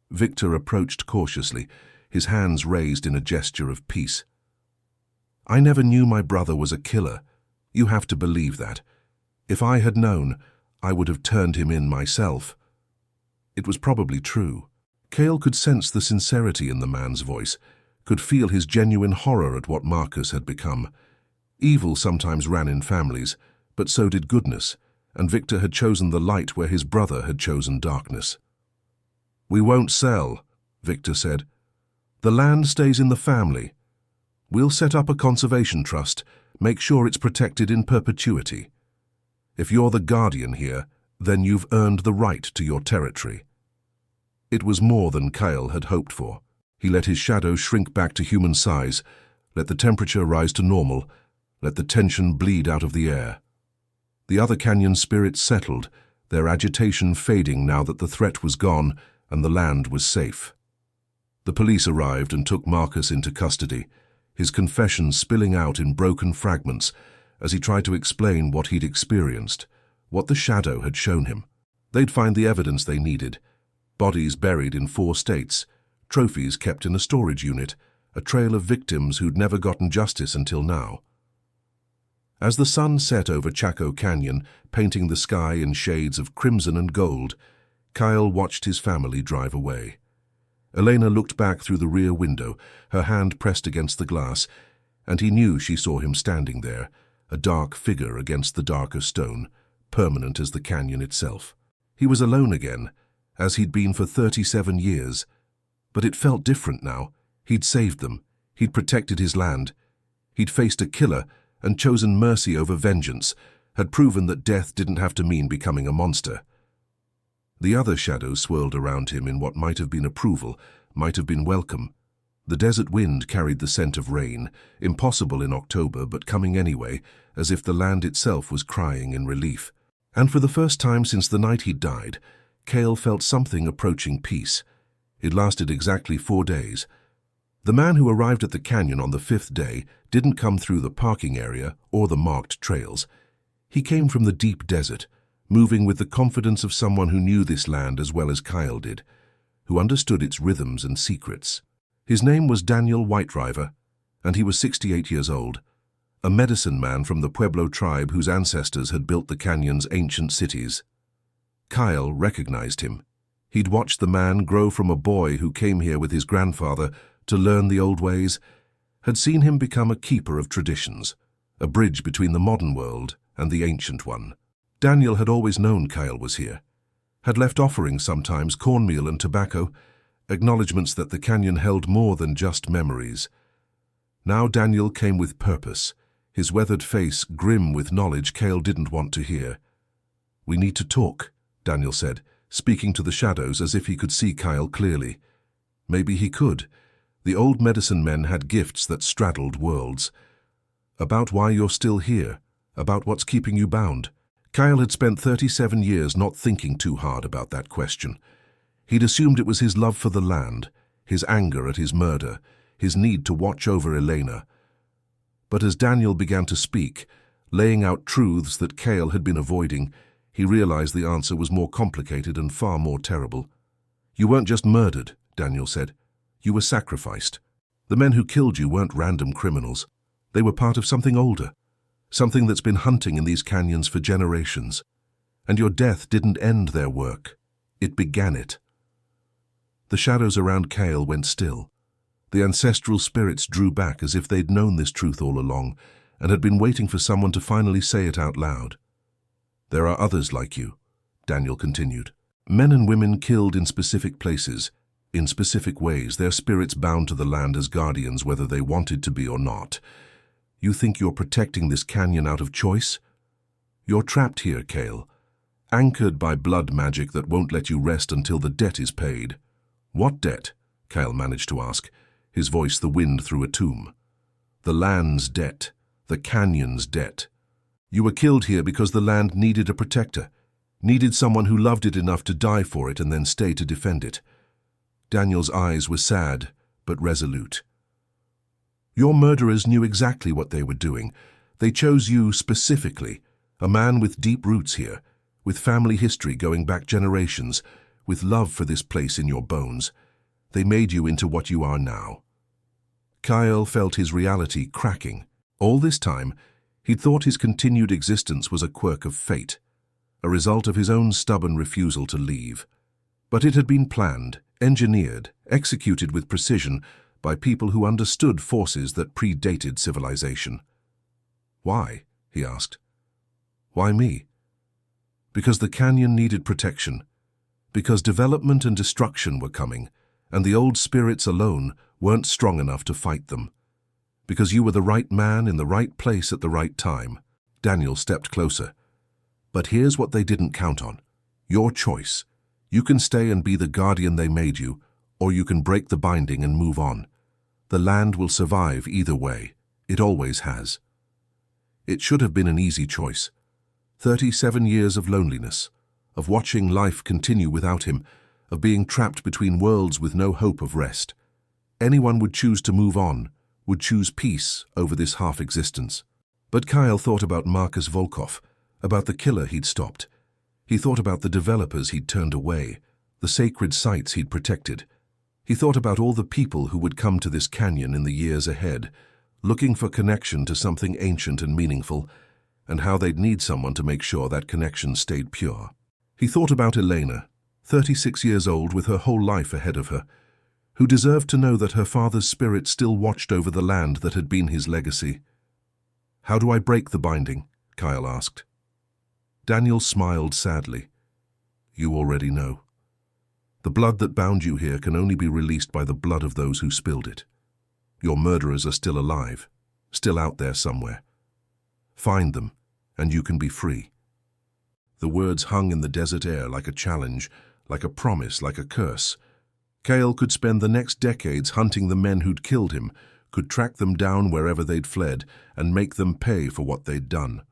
Victor approached cautiously, his hands raised in a gesture of peace. "I never knew my brother was a killer. You have to believe that. If I had known, I would have turned him in myself." It was probably true. Cale could sense the sincerity in the man's voice, could feel his genuine horror at what Marcus had become. Evil sometimes ran in families, but so did goodness, and Victor had chosen the light where his brother had chosen darkness. "We won't sell," Victor said. "The land stays in the family. We'll set up a conservation trust, make sure it's protected in perpetuity. If you're the guardian here, then you've earned the right to your territory." It was more than Kyle had hoped for. He let his shadow shrink back to human size, let the temperature rise to normal, let the tension bleed out of the air. The other canyon spirits settled, their agitation fading now that the threat was gone and the land was safe. The police arrived and took Marcus into custody, his confession spilling out in broken fragments as he tried to explain what he'd experienced, what the shadow had shown him. They'd find the evidence they needed: bodies buried in 4 states, trophies kept in a storage unit, a trail of victims who'd never gotten justice until now. As the sun set over Chaco Canyon, painting the sky in shades of crimson and gold, Kyle watched his family drive away. Elena looked back through the rear window, her hand pressed against the glass, and he knew she saw him standing there, a dark figure against the darker stone, permanent as the canyon itself. He was alone again, as he'd been for 37 years. But it felt different now. He'd saved them. He'd protected his land. He'd faced a killer and chosen mercy over vengeance, had proven that death didn't have to mean becoming a monster. The other shadows swirled around him in what might have been approval, might have been welcome. The desert wind carried the scent of rain, impossible in October but coming anyway, as if the land itself was crying in relief. And for the first time since the night he'd died, Cale felt something approaching peace. It lasted exactly 4 days. The man who arrived at the canyon on the 5th day didn't come through the parking area or the marked trails. He came from the deep desert, moving with the confidence of someone who knew this land as well as Kyle did, who understood its rhythms and secrets. His name was Daniel Whiteriver, and he was 68 years old, a medicine man from the Pueblo tribe whose ancestors had built the canyon's ancient cities. Kyle recognized him. He'd watched the man grow from a boy who came here with his grandfather to learn the old ways, had seen him become a keeper of traditions, a bridge between the modern world and the ancient one. Daniel had always known Kyle was here, had left offerings sometimes, cornmeal and tobacco, acknowledgements that the canyon held more than just memories. Now Daniel came with purpose, his weathered face grim with knowledge Kale didn't want to hear. "We need to talk," Daniel said, speaking to the shadows as if he could see Kyle clearly. Maybe he could. The old medicine men had gifts that straddled worlds. "About why you're still here, about what's keeping you bound." Kyle had spent 37 years not thinking too hard about that question. He'd assumed it was his love for the land, his anger at his murder, his need to watch over Elena. But as Daniel began to speak, laying out truths that Cale had been avoiding, he realized the answer was more complicated and far more terrible. "You weren't just murdered," Daniel said. "You were sacrificed. The men who killed you weren't random criminals. They were part of something older, something that's been hunting in these canyons for generations. And your death didn't end their work. It began it." The shadows around Cale went still. The ancestral spirits drew back as if they'd known this truth all along and had been waiting for someone to finally say it out loud. "There are others like you," Daniel continued. "Men and women killed in specific places, in specific ways, their spirits bound to the land as guardians whether they wanted to be or not. You think you're protecting this canyon out of choice? You're trapped here, Cale, anchored by blood magic that won't let you rest until the debt is paid." "What debt?" Cale managed to ask, his voice the wind through a tomb. "The land's debt, the canyon's debt. You were killed here because the land needed a protector, needed someone who loved it enough to die for it and then stay to defend it." Daniel's eyes were sad but resolute. "Your murderers knew exactly what they were doing. They chose you specifically, a man with deep roots here, with family history going back generations, with love for this place in your bones. They made you into what you are now." Kyle felt his reality cracking. All this time, he'd thought his continued existence was a quirk of fate, a result of his own stubborn refusal to leave. But it had been planned, engineered, executed with precision by people who understood forces that predated civilization. "Why?" he asked. "Why me?" "Because the canyon needed protection. Because development and destruction were coming, and the old spirits alone weren't strong enough to fight them. Because you were the right man in the right place at the right time." Daniel stepped closer. "But here's what they didn't count on. Your choice. You can stay and be the guardian they made you, or you can break the binding and move on. The land will survive either way. It always has." It should have been an easy choice. 37 years of loneliness, of watching life continue without him, of being trapped between worlds with no hope of rest. Anyone would choose to move on, would choose peace over this half-existence. But Kyle thought about Marcus Volkov, about the killer he'd stopped. He thought about the developers he'd turned away, the sacred sites he'd protected. He thought about all the people who would come to this canyon in the years ahead, looking for connection to something ancient and meaningful, and how they'd need someone to make sure that connection stayed pure. He thought about Elena, 36 years old with her whole life ahead of her, who deserved to know that her father's spirit still watched over the land that had been his legacy. "How do I break the binding?" Kyle asked. Daniel smiled sadly. "You already know. The blood that bound you here can only be released by the blood of those who spilled it. Your murderers are still alive, still out there somewhere. Find them, and you can be free." The words hung in the desert air like a challenge, like a promise, like a curse. Cale could spend the next decades hunting the men who'd killed him, could track them down wherever they'd fled, and make them pay for what they'd done.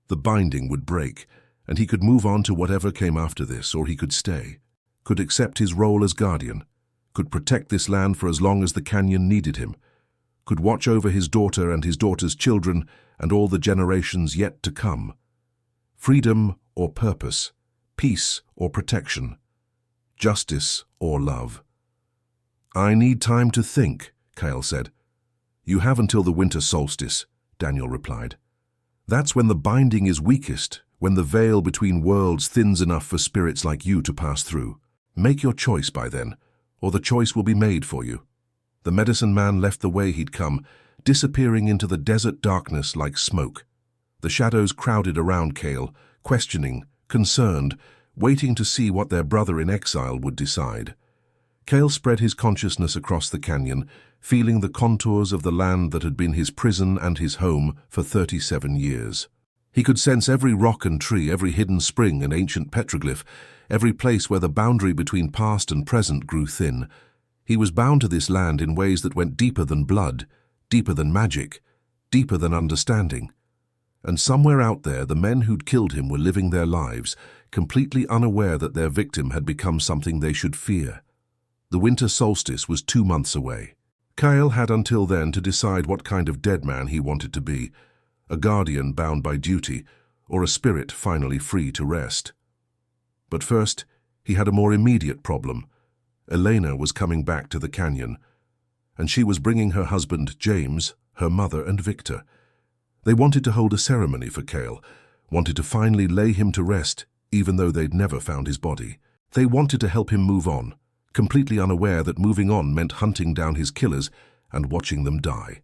The binding would break, and he could move on to whatever came after this, or he could stay, could accept his role as guardian, could protect this land for as long as the canyon needed him, could watch over his daughter and his daughter's children and all the generations yet to come. Freedom or purpose, peace or protection, justice or love. "I need time to think," Cale said. "You have until the winter solstice," Daniel replied. "That's when the binding is weakest, when the veil between worlds thins enough for spirits like you to pass through. Make your choice by then, or the choice will be made for you." The medicine man left the way he'd come, disappearing into the desert darkness like smoke. The shadows crowded around Cale, questioning, concerned, waiting to see what their brother in exile would decide. Cale spread his consciousness across the canyon, feeling the contours of the land that had been his prison and his home for 37 years. He could sense every rock and tree, every hidden spring and ancient petroglyph, every place where the boundary between past and present grew thin. He was bound to this land in ways that went deeper than blood, deeper than magic, deeper than understanding. And somewhere out there, the men who'd killed him were living their lives, completely unaware that their victim had become something they should fear. The winter solstice was 2 months away. Cale had until then to decide what kind of dead man he wanted to be, a guardian bound by duty, or a spirit finally free to rest. But first, he had a more immediate problem. Elena was coming back to the canyon, and she was bringing her husband, James, her mother, and Victor. They wanted to hold a ceremony for Cale, wanted to finally lay him to rest, even though they'd never found his body. They wanted to help him move on, completely unaware that moving on meant hunting down his killers and watching them die.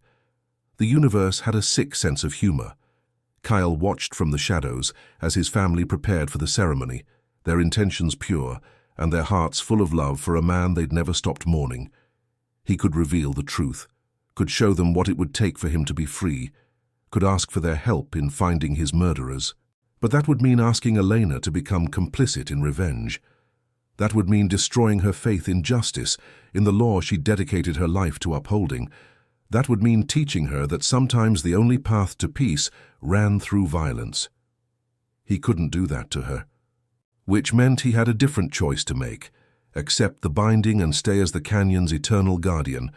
The universe had a sick sense of humor. Cale watched from the shadows as his family prepared for the ceremony, their intentions pure and their hearts full of love for a man they'd never stopped mourning. He could reveal the truth, could show them what it would take for him to be free, could ask for their help in finding his murderers. But that would mean asking Elena to become complicit in revenge. That would mean destroying her faith in justice, in the law she dedicated her life to upholding. That would mean teaching her that sometimes the only path to peace ran through violence. He couldn't do that to her. Which meant he had a different choice to make: accept the binding and stay as the canyon's eternal guardian,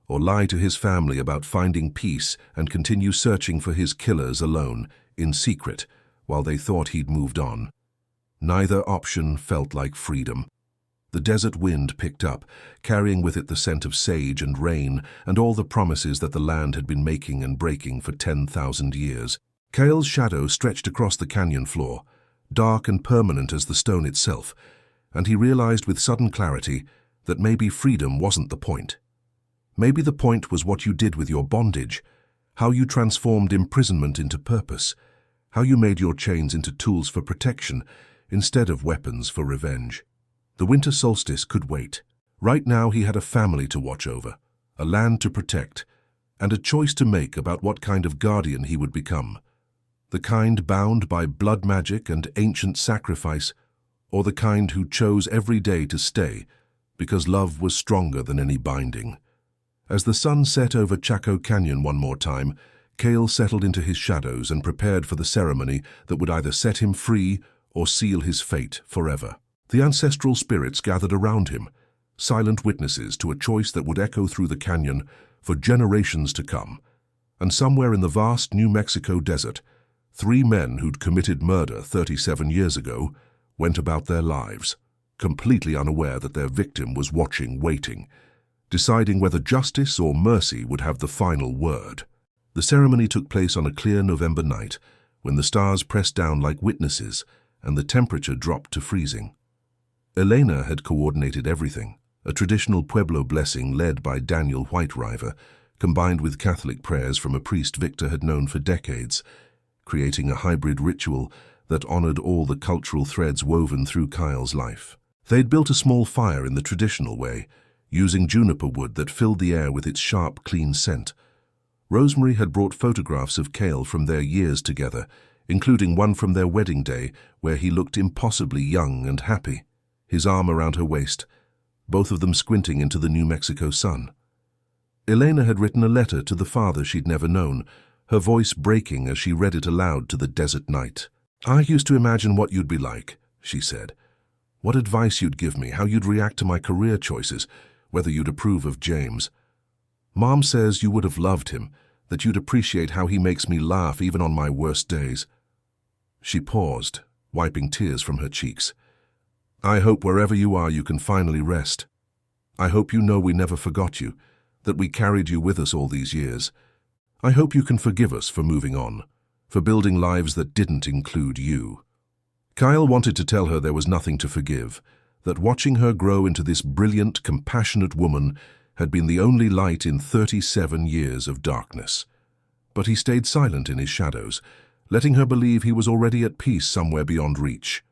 or lie to his family about finding peace and continue searching for his killers alone, in secret, while they thought he'd moved on. Neither option felt like freedom. The desert wind picked up, carrying with it the scent of sage and rain and all the promises that the land had been making and breaking for 10,000 years. Cale's shadow stretched across the canyon floor, dark and permanent as the stone itself, and he realized with sudden clarity that maybe freedom wasn't the point. Maybe the point was what you did with your bondage, how you transformed imprisonment into purpose, how you made your chains into tools for protection instead of weapons for revenge. The winter solstice could wait. Right now he had a family to watch over, a land to protect, and a choice to make about what kind of guardian he would become. The kind bound by blood magic and ancient sacrifice, or the kind who chose every day to stay because love was stronger than any binding. As the sun set over Chaco Canyon one more time, Cale settled into his shadows and prepared for the ceremony that would either set him free or seal his fate forever. The ancestral spirits gathered around him, silent witnesses to a choice that would echo through the canyon for generations to come. And somewhere in the vast New Mexico desert, 3 men who'd committed murder 37 years ago went about their lives, completely unaware that their victim was watching, waiting, deciding whether justice or mercy would have the final word. The ceremony took place on a clear November night, when the stars pressed down like witnesses and the temperature dropped to freezing. Elena had coordinated everything, a traditional Pueblo blessing led by Daniel Whiteriver, combined with Catholic prayers from a priest Victor had known for decades, creating a hybrid ritual that honored all the cultural threads woven through Kyle's life. They'd built a small fire in the traditional way, using juniper wood that filled the air with its sharp, clean scent. Rosemary had brought photographs of Cale from their years together, including one from their wedding day where he looked impossibly young and happy. his arm around her waist, both of them squinting into the New Mexico sun. Elena had written a letter to the father she'd never known, her voice breaking as she read it aloud to the desert night. "I used to imagine what you'd be like," she said. "What advice you'd give me, how you'd react to my career choices, whether you'd approve of James. Mom says you would have loved him, that you'd appreciate how he makes me laugh even on my worst days." She paused, wiping tears from her cheeks. "I hope wherever you are you can finally rest. I hope you know we never forgot you, that we carried you with us all these years. I hope you can forgive us for moving on, for building lives that didn't include you." Kyle wanted to tell her there was nothing to forgive, that watching her grow into this brilliant, compassionate woman had been the only light in 37 years of darkness. But he stayed silent in his shadows, letting her believe he was already at peace somewhere beyond reach.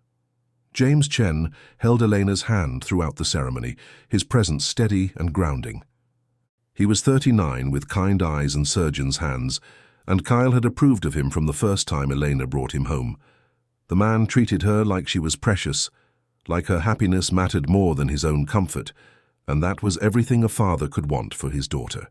James Chen held Elena's hand throughout the ceremony, his presence steady and grounding. He was 39 with kind eyes and surgeon's hands, and Kyle had approved of him from the first time Elena brought him home. The man treated her like she was precious, like her happiness mattered more than his own comfort, and that was everything a father could want for his daughter.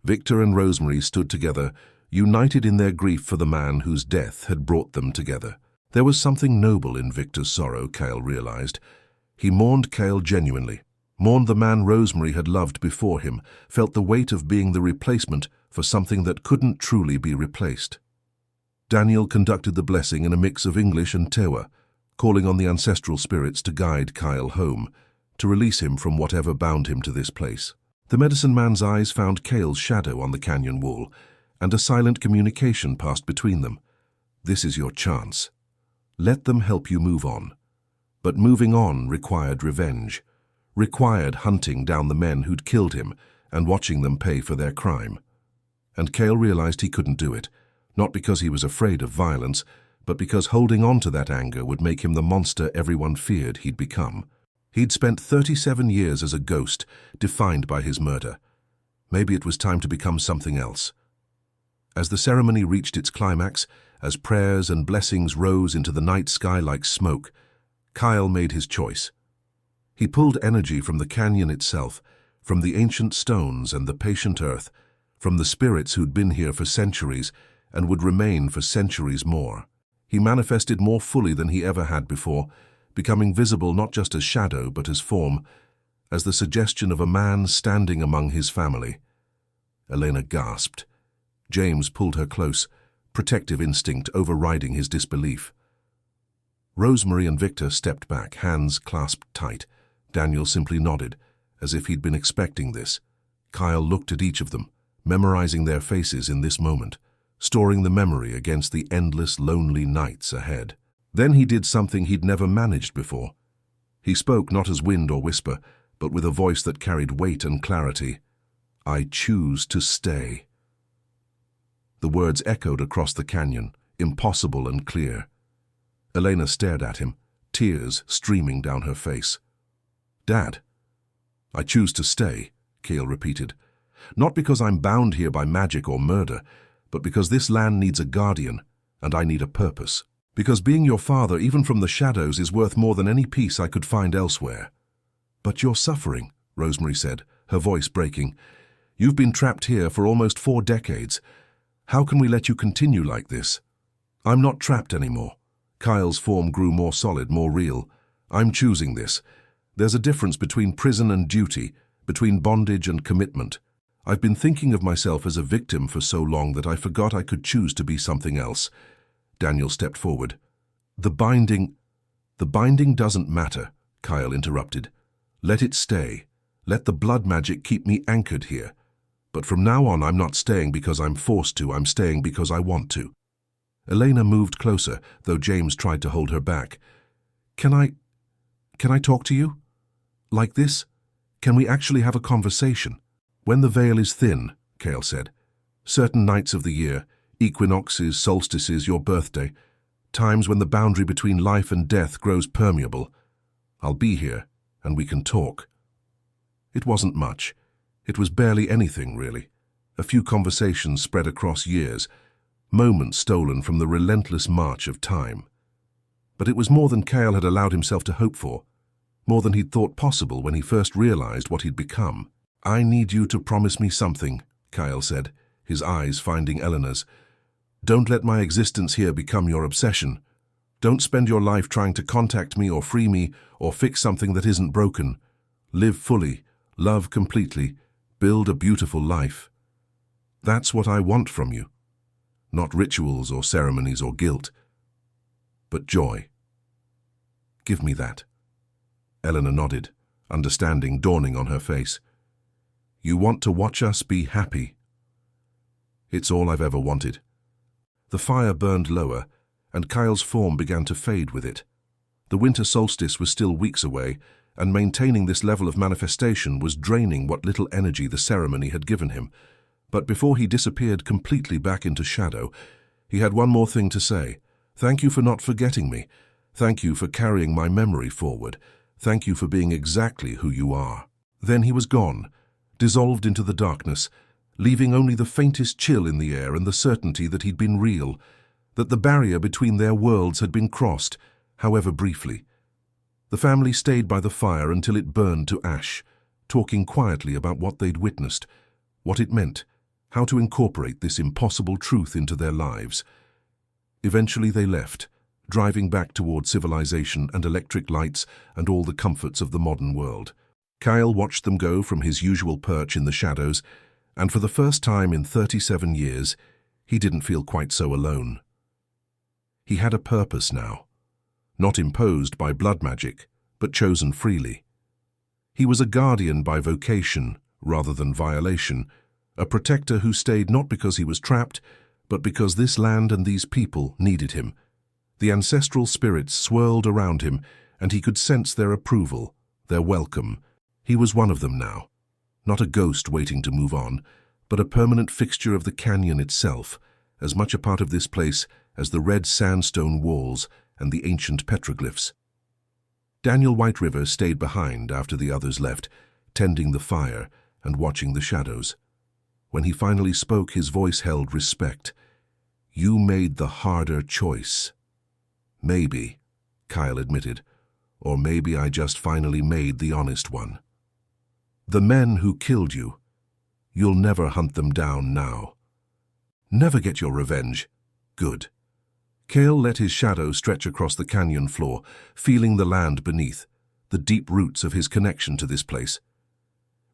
Victor and Rosemary stood together, united in their grief for the man whose death had brought them together. There was something noble in Victor's sorrow, Kyle realized. He mourned Kyle genuinely, mourned the man Rosemary had loved before him, felt the weight of being the replacement for something that couldn't truly be replaced. Daniel conducted the blessing in a mix of English and Tewa, calling on the ancestral spirits to guide Kyle home, to release him from whatever bound him to this place. The medicine man's eyes found Kale's shadow on the canyon wall, and a silent communication passed between them. "This is your chance. Let them help you move on." But moving on required revenge, required hunting down the men who'd killed him and watching them pay for their crime. And Kale realized he couldn't do it, not because he was afraid of violence, but because holding on to that anger would make him the monster everyone feared he'd become. He'd spent 37 years as a ghost, defined by his murder. Maybe it was time to become something else. As the ceremony reached its climax, as prayers and blessings rose into the night sky like smoke, Kyle made his choice. He pulled energy from the canyon itself, from the ancient stones and the patient earth, from the spirits who'd been here for centuries and would remain for centuries more. He manifested more fully than he ever had before, becoming visible not just as shadow but as form, as the suggestion of a man standing among his family. Elena gasped. James pulled her close, protective instinct overriding his disbelief. Rosemary and Victor stepped back, hands clasped tight. Daniel simply nodded, as if he'd been expecting this. Kyle looked at each of them, memorizing their faces in this moment, storing the memory against the endless, lonely nights ahead. Then he did something he'd never managed before. He spoke not as wind or whisper, but with a voice that carried weight and clarity. "I choose to stay." The words echoed across the canyon, impossible and clear. Elena stared at him, tears streaming down her face. "Dad." "I choose to stay," Kale repeated. "Not because I'm bound here by magic or murder, but because this land needs a guardian, and I need a purpose. Because being your father, even from the shadows, is worth more than any peace I could find elsewhere." "But you're suffering," Rosemary said, her voice breaking. "You've been trapped here for almost 4 decades. How can we let you continue like this?" "I'm not trapped anymore." Kyle's form grew more solid, more real. "I'm choosing this. There's a difference between prison and duty, between bondage and commitment. I've been thinking of myself as a victim for so long that I forgot I could choose to be something else." Daniel stepped forward. The binding doesn't matter," Kyle interrupted. "Let it stay. Let the blood magic keep me anchored here. But from now on, I'm not staying because I'm forced to, I'm staying because I want to." Elena moved closer, though James tried to hold her back. Can I talk to you? Like this? Can we actually have a conversation?" "When the veil is thin," Kale said. "Certain nights of the year, equinoxes, solstices, your birthday, times when the boundary between life and death grows permeable. I'll be here, and we can talk." It wasn't much. It was barely anything, really. A few conversations spread across years, moments stolen from the relentless march of time. But it was more than Kale had allowed himself to hope for. more than he'd thought possible when he first realized what he'd become. "I need you to promise me something," Kyle said, his eyes finding Eleanor's. "Don't let my existence here become your obsession. Don't spend your life trying to contact me or free me or fix something that isn't broken. Live fully, love completely, build a beautiful life. That's what I want from you. Not rituals or ceremonies or guilt, but joy. Give me that." Eleanor nodded, understanding dawning on her face. "You want to watch us be happy." "It's all I've ever wanted." The fire burned lower, and Kyle's form began to fade with it. The winter solstice was still weeks away, and maintaining this level of manifestation was draining what little energy the ceremony had given him. But before he disappeared completely back into shadow, he had one more thing to say. "Thank you for not forgetting me. Thank you for carrying my memory forward. Thank you for being exactly who you are." Then he was gone, dissolved into the darkness, leaving only the faintest chill in the air and the certainty that he'd been real, that the barrier between their worlds had been crossed, however briefly. The family stayed by the fire until it burned to ash, talking quietly about what they'd witnessed, what it meant, how to incorporate this impossible truth into their lives. Eventually they left, driving back toward civilization and electric lights and all the comforts of the modern world. Kyle watched them go from his usual perch in the shadows, and for the first time in 37 years, he didn't feel quite so alone. He had a purpose now, not imposed by blood magic, but chosen freely. He was a guardian by vocation rather than violation, a protector who stayed not because he was trapped, but because this land and these people needed him. The ancestral spirits swirled around him, and he could sense their approval, their welcome. He was one of them now, not a ghost waiting to move on, but a permanent fixture of the canyon itself, as much a part of this place as the red sandstone walls and the ancient petroglyphs. Daniel White River stayed behind after the others left, tending the fire and watching the shadows. When he finally spoke, his voice held respect. "You made the harder choice." "Maybe," Kyle admitted, "or maybe I just finally made the honest one. The men who killed you, you'll never hunt them down now. Never get your revenge. Good." Kale let his shadow stretch across the canyon floor, feeling the land beneath, the deep roots of his connection to this place.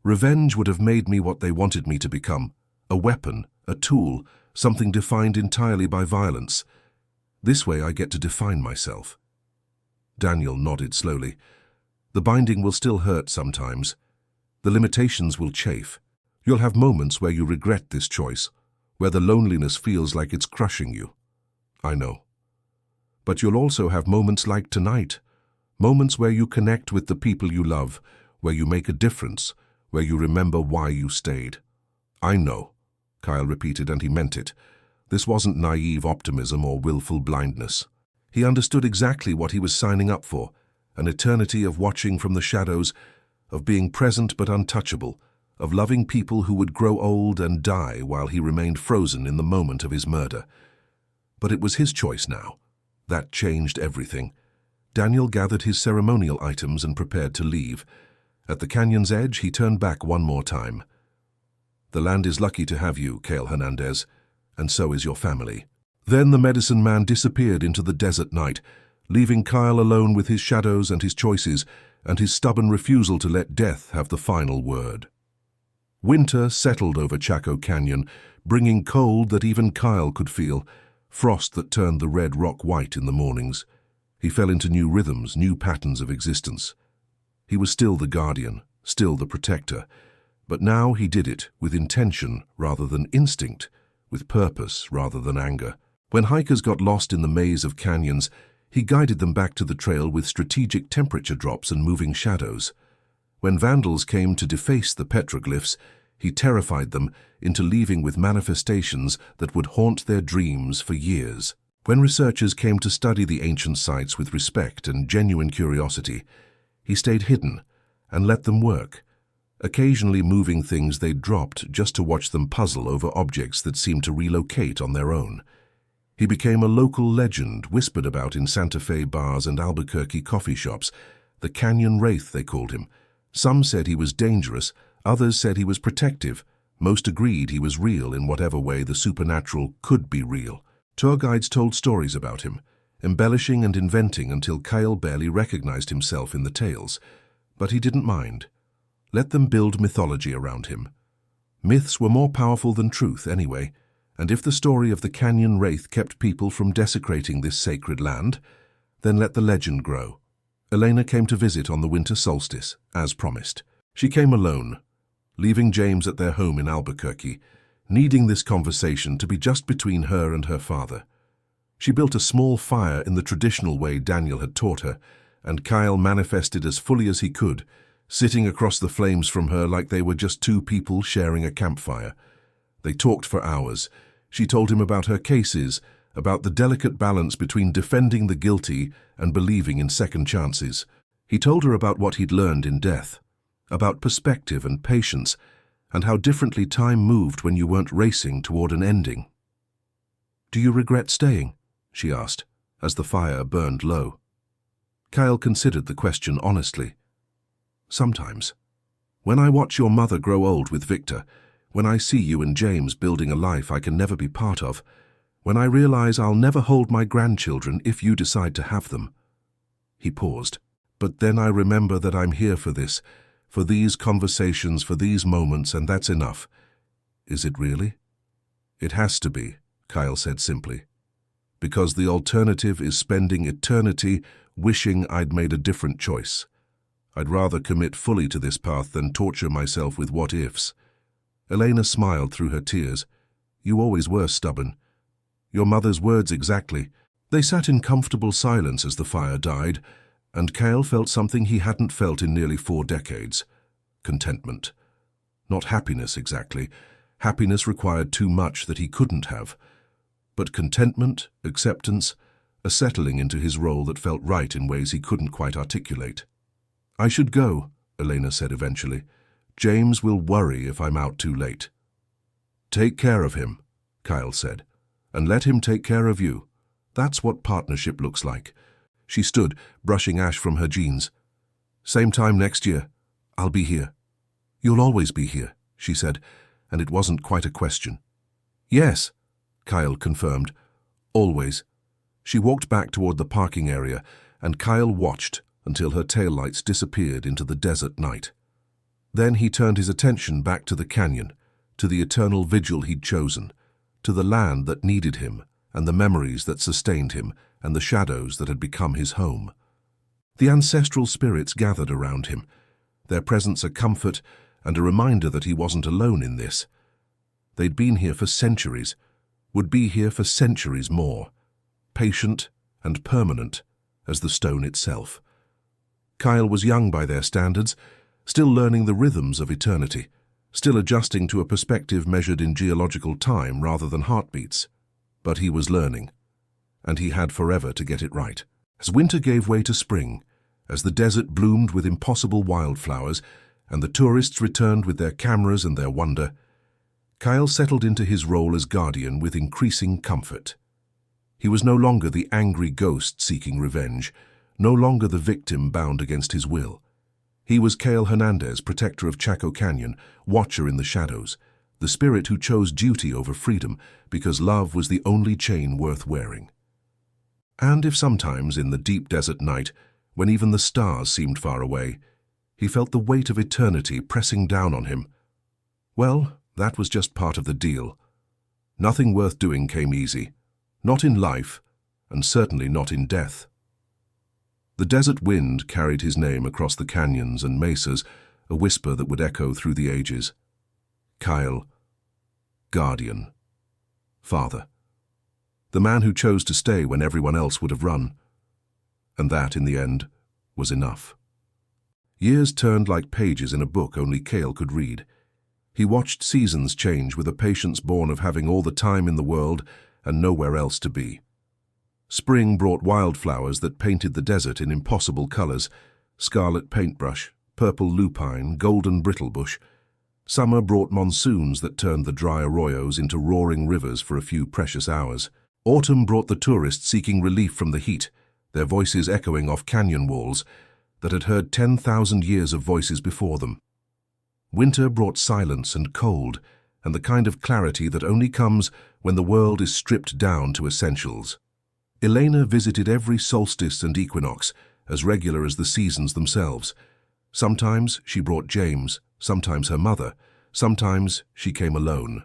"Revenge would have made me what they wanted me to become, a weapon, a tool, something defined entirely by violence. This way I get to define myself." Daniel nodded slowly. "The binding will still hurt sometimes. The limitations will chafe. You'll have moments where you regret this choice, where the loneliness feels like it's crushing you. I know. But you'll also have moments like tonight, moments where you connect with the people you love, where you make a difference, where you remember why you stayed." "I know," Kyle repeated, and he meant it. This wasn't naive optimism or willful blindness. He understood exactly what he was signing up for, an eternity of watching from the shadows, of being present but untouchable, of loving people who would grow old and die while he remained frozen in the moment of his murder. But it was his choice now. That changed everything. Daniel gathered his ceremonial items and prepared to leave. At the canyon's edge, he turned back one more time. "The land is lucky to have you, Kale Hernandez, and so is your family." Then the medicine man disappeared into the desert night, leaving Kyle alone with his shadows and his choices, and his stubborn refusal to let death have the final word. Winter settled over Chaco Canyon, bringing cold that even Kyle could feel, frost that turned the red rock white in the mornings. He fell into new rhythms, new patterns of existence. He was still the guardian, still the protector, but now he did it with intention rather than instinct, with purpose rather than anger. When hikers got lost in the maze of canyons, he guided them back to the trail with strategic temperature drops and moving shadows. When vandals came to deface the petroglyphs, he terrified them into leaving with manifestations that would haunt their dreams for years. When researchers came to study the ancient sites with respect and genuine curiosity, he stayed hidden and let them work, occasionally moving things they'd dropped just to watch them puzzle over objects that seemed to relocate on their own. He became a local legend whispered about in Santa Fe bars and Albuquerque coffee shops, The Canyon Wraith, they called him. Some said he was dangerous, others said he was protective. Most agreed he was real in whatever way the supernatural could be real. Tour guides told stories about him, embellishing and inventing until Kyle barely recognized himself in the tales. But he didn't mind. Let them build mythology around him. Myths were more powerful than truth anyway, and if the story of the Canyon Wraith kept people from desecrating this sacred land, then let the legend grow. Elena came to visit on the winter solstice, as promised. She came alone, leaving James at their home in Albuquerque, needing this conversation to be just between her and her father. She built a small fire in the traditional way Daniel had taught her, and Kyle manifested as fully as he could, sitting across the flames from her like they were just two people sharing a campfire. They talked for hours. She told him about her cases, about the delicate balance between defending the guilty and believing in second chances. He told her about what he'd learned in death, about perspective and patience, and how differently time moved when you weren't racing toward an ending. "Do you regret staying?" she asked, as the fire burned low. Kyle considered the question honestly. "Sometimes. When I watch your mother grow old with Victor, when I see you and James building a life I can never be part of, when I realize I'll never hold my grandchildren if you decide to have them." He paused. "But then I remember that I'm here for this, for these conversations, for these moments, and that's enough." "Is it really?" "It has to be," Kyle said simply. "Because the alternative is spending eternity wishing I'd made a different choice. I'd rather commit fully to this path than torture myself with what-ifs." Elena smiled through her tears. "You always were stubborn. Your mother's words exactly." They sat in comfortable silence as the fire died, and Kyle felt something he hadn't felt in nearly 4 decades. Contentment. Not happiness exactly. Happiness required too much that he couldn't have. But contentment, acceptance, a settling into his role that felt right in ways he couldn't quite articulate. "I should go," Elena said eventually. "James will worry if I'm out too late." "Take care of him," Kyle said, "and let him take care of you. That's what partnership looks like." She stood, brushing ash from her jeans. "Same time next year. I'll be here." "You'll always be here," she said, and it wasn't quite a question. "Yes," Kyle confirmed. "Always." She walked back toward the parking area, and Kyle watched until her taillights disappeared into the desert night. Then he turned his attention back to the canyon, to the eternal vigil he'd chosen, to the land that needed him, and the memories that sustained him, and the shadows that had become his home. The ancestral spirits gathered around him, their presence a comfort and a reminder that he wasn't alone in this. They'd been here for centuries, would be here for centuries more, patient and permanent as the stone itself. Kyle was young by their standards, still learning the rhythms of eternity, still adjusting to a perspective measured in geological time rather than heartbeats. But he was learning, and he had forever to get it right. As winter gave way to spring, as the desert bloomed with impossible wildflowers, and the tourists returned with their cameras and their wonder, Kyle settled into his role as guardian with increasing comfort. He was no longer the angry ghost seeking revenge, no longer the victim bound against his will. He was Cale Hernandez, protector of Chaco Canyon, watcher in the shadows, the spirit who chose duty over freedom because love was the only chain worth wearing. And if sometimes in the deep desert night, when even the stars seemed far away, he felt the weight of eternity pressing down on him, well, that was just part of the deal. Nothing worth doing came easy, not in life, and certainly not in death. The desert wind carried his name across the canyons and mesas, a whisper that would echo through the ages. Kyle, guardian, father, the man who chose to stay when everyone else would have run. And that, in the end, was enough. Years turned like pages in a book only Cale could read. He watched seasons change with a patience born of having all the time in the world and nowhere else to be. Spring brought wildflowers that painted the desert in impossible colors, scarlet paintbrush, purple lupine, golden brittlebush. Summer brought monsoons that turned the dry arroyos into roaring rivers for a few precious hours. Autumn brought the tourists seeking relief from the heat, their voices echoing off canyon walls, that had heard 10,000 years of voices before them. Winter brought silence and cold, and the kind of clarity that only comes when the world is stripped down to essentials. Elena visited every solstice and equinox, as regular as the seasons themselves. Sometimes she brought James, sometimes her mother, sometimes she came alone.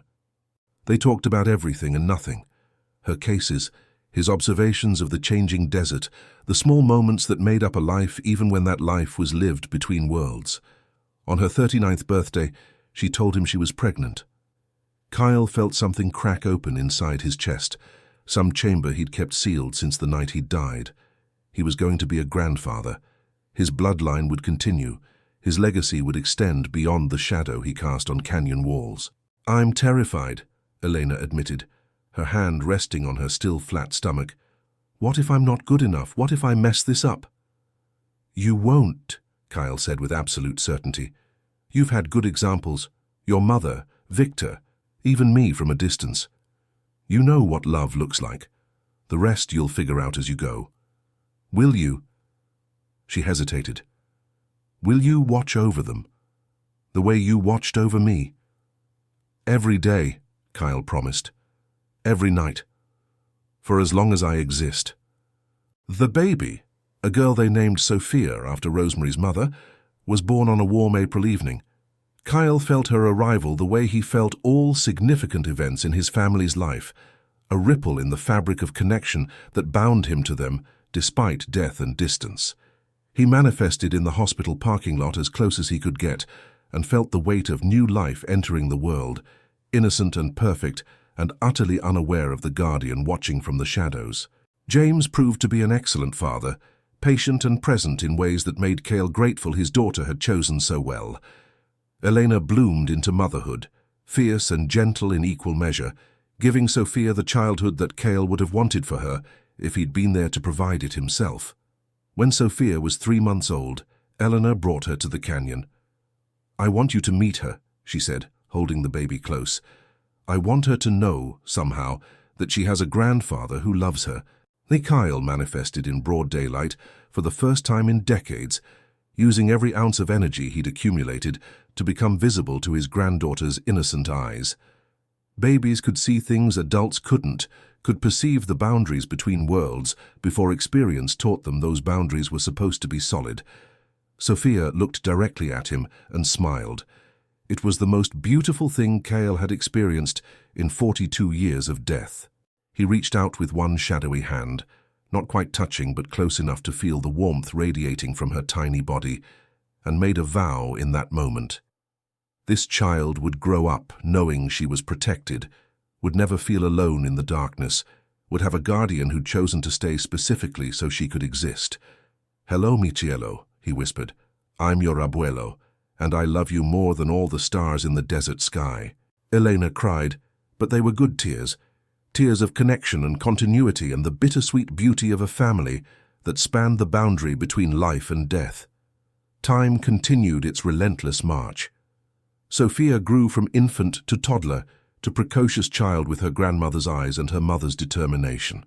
They talked about everything and nothing. Her cases, his observations of the changing desert, the small moments that made up a life even when that life was lived between worlds. On her 39th birthday, she told him she was pregnant. Kyle felt something crack open inside his chest, some chamber he'd kept sealed since the night he'd died. He was going to be a grandfather. His bloodline would continue. His legacy would extend beyond the shadow he cast on canyon walls. "I'm terrified," Elena admitted, her hand resting on her still flat stomach. "What if I'm not good enough? What if I mess this up?" "You won't," Kyle said with absolute certainty. "You've had good examples. Your mother, Victor, even me from a distance. You know what love looks like. The rest you'll figure out as you go. Will you?" She hesitated. "Will you watch over them, the way you watched over me?" "Every day," Kyle promised. "Every night. For as long as I exist." The baby, a girl they named Sophia after Rosemary's mother, was born on a warm April evening. Kyle felt her arrival the way he felt all significant events in his family's life, a ripple in the fabric of connection that bound him to them despite death and distance. He manifested in the hospital parking lot as close as he could get and felt the weight of new life entering the world, innocent and perfect and utterly unaware of the guardian watching from the shadows. James proved to be an excellent father, patient and present in ways that made Cale grateful his daughter had chosen so well. Elena bloomed into motherhood, fierce and gentle in equal measure, giving Sophia the childhood that Cale would have wanted for her if he'd been there to provide it himself. When Sophia was 3 months old, Eleanor brought her to the canyon. "I want you to meet her," she said, holding the baby close. "I want her to know, somehow, that she has a grandfather who loves her." Kyle manifested in broad daylight for the first time in decades, using every ounce of energy he'd accumulated to become visible to his granddaughter's innocent eyes. Babies could see things adults couldn't, could perceive the boundaries between worlds before experience taught them those boundaries were supposed to be solid. Sophia looked directly at him and smiled. It was the most beautiful thing Cale had experienced in 42 years of death. He reached out with one shadowy hand, not quite touching but close enough to feel the warmth radiating from her tiny body, and made a vow in that moment. This child would grow up knowing she was protected, would never feel alone in the darkness, would have a guardian who'd chosen to stay specifically so she could exist. "Hello, mi cielo," he whispered. "I'm your abuelo, and I love you more than all the stars in the desert sky." Elena cried, but they were good tears, tears of connection and continuity and the bittersweet beauty of a family that spanned the boundary between life and death. Time continued its relentless march. Sophia grew from infant to toddler, to precocious child with her grandmother's eyes and her mother's determination.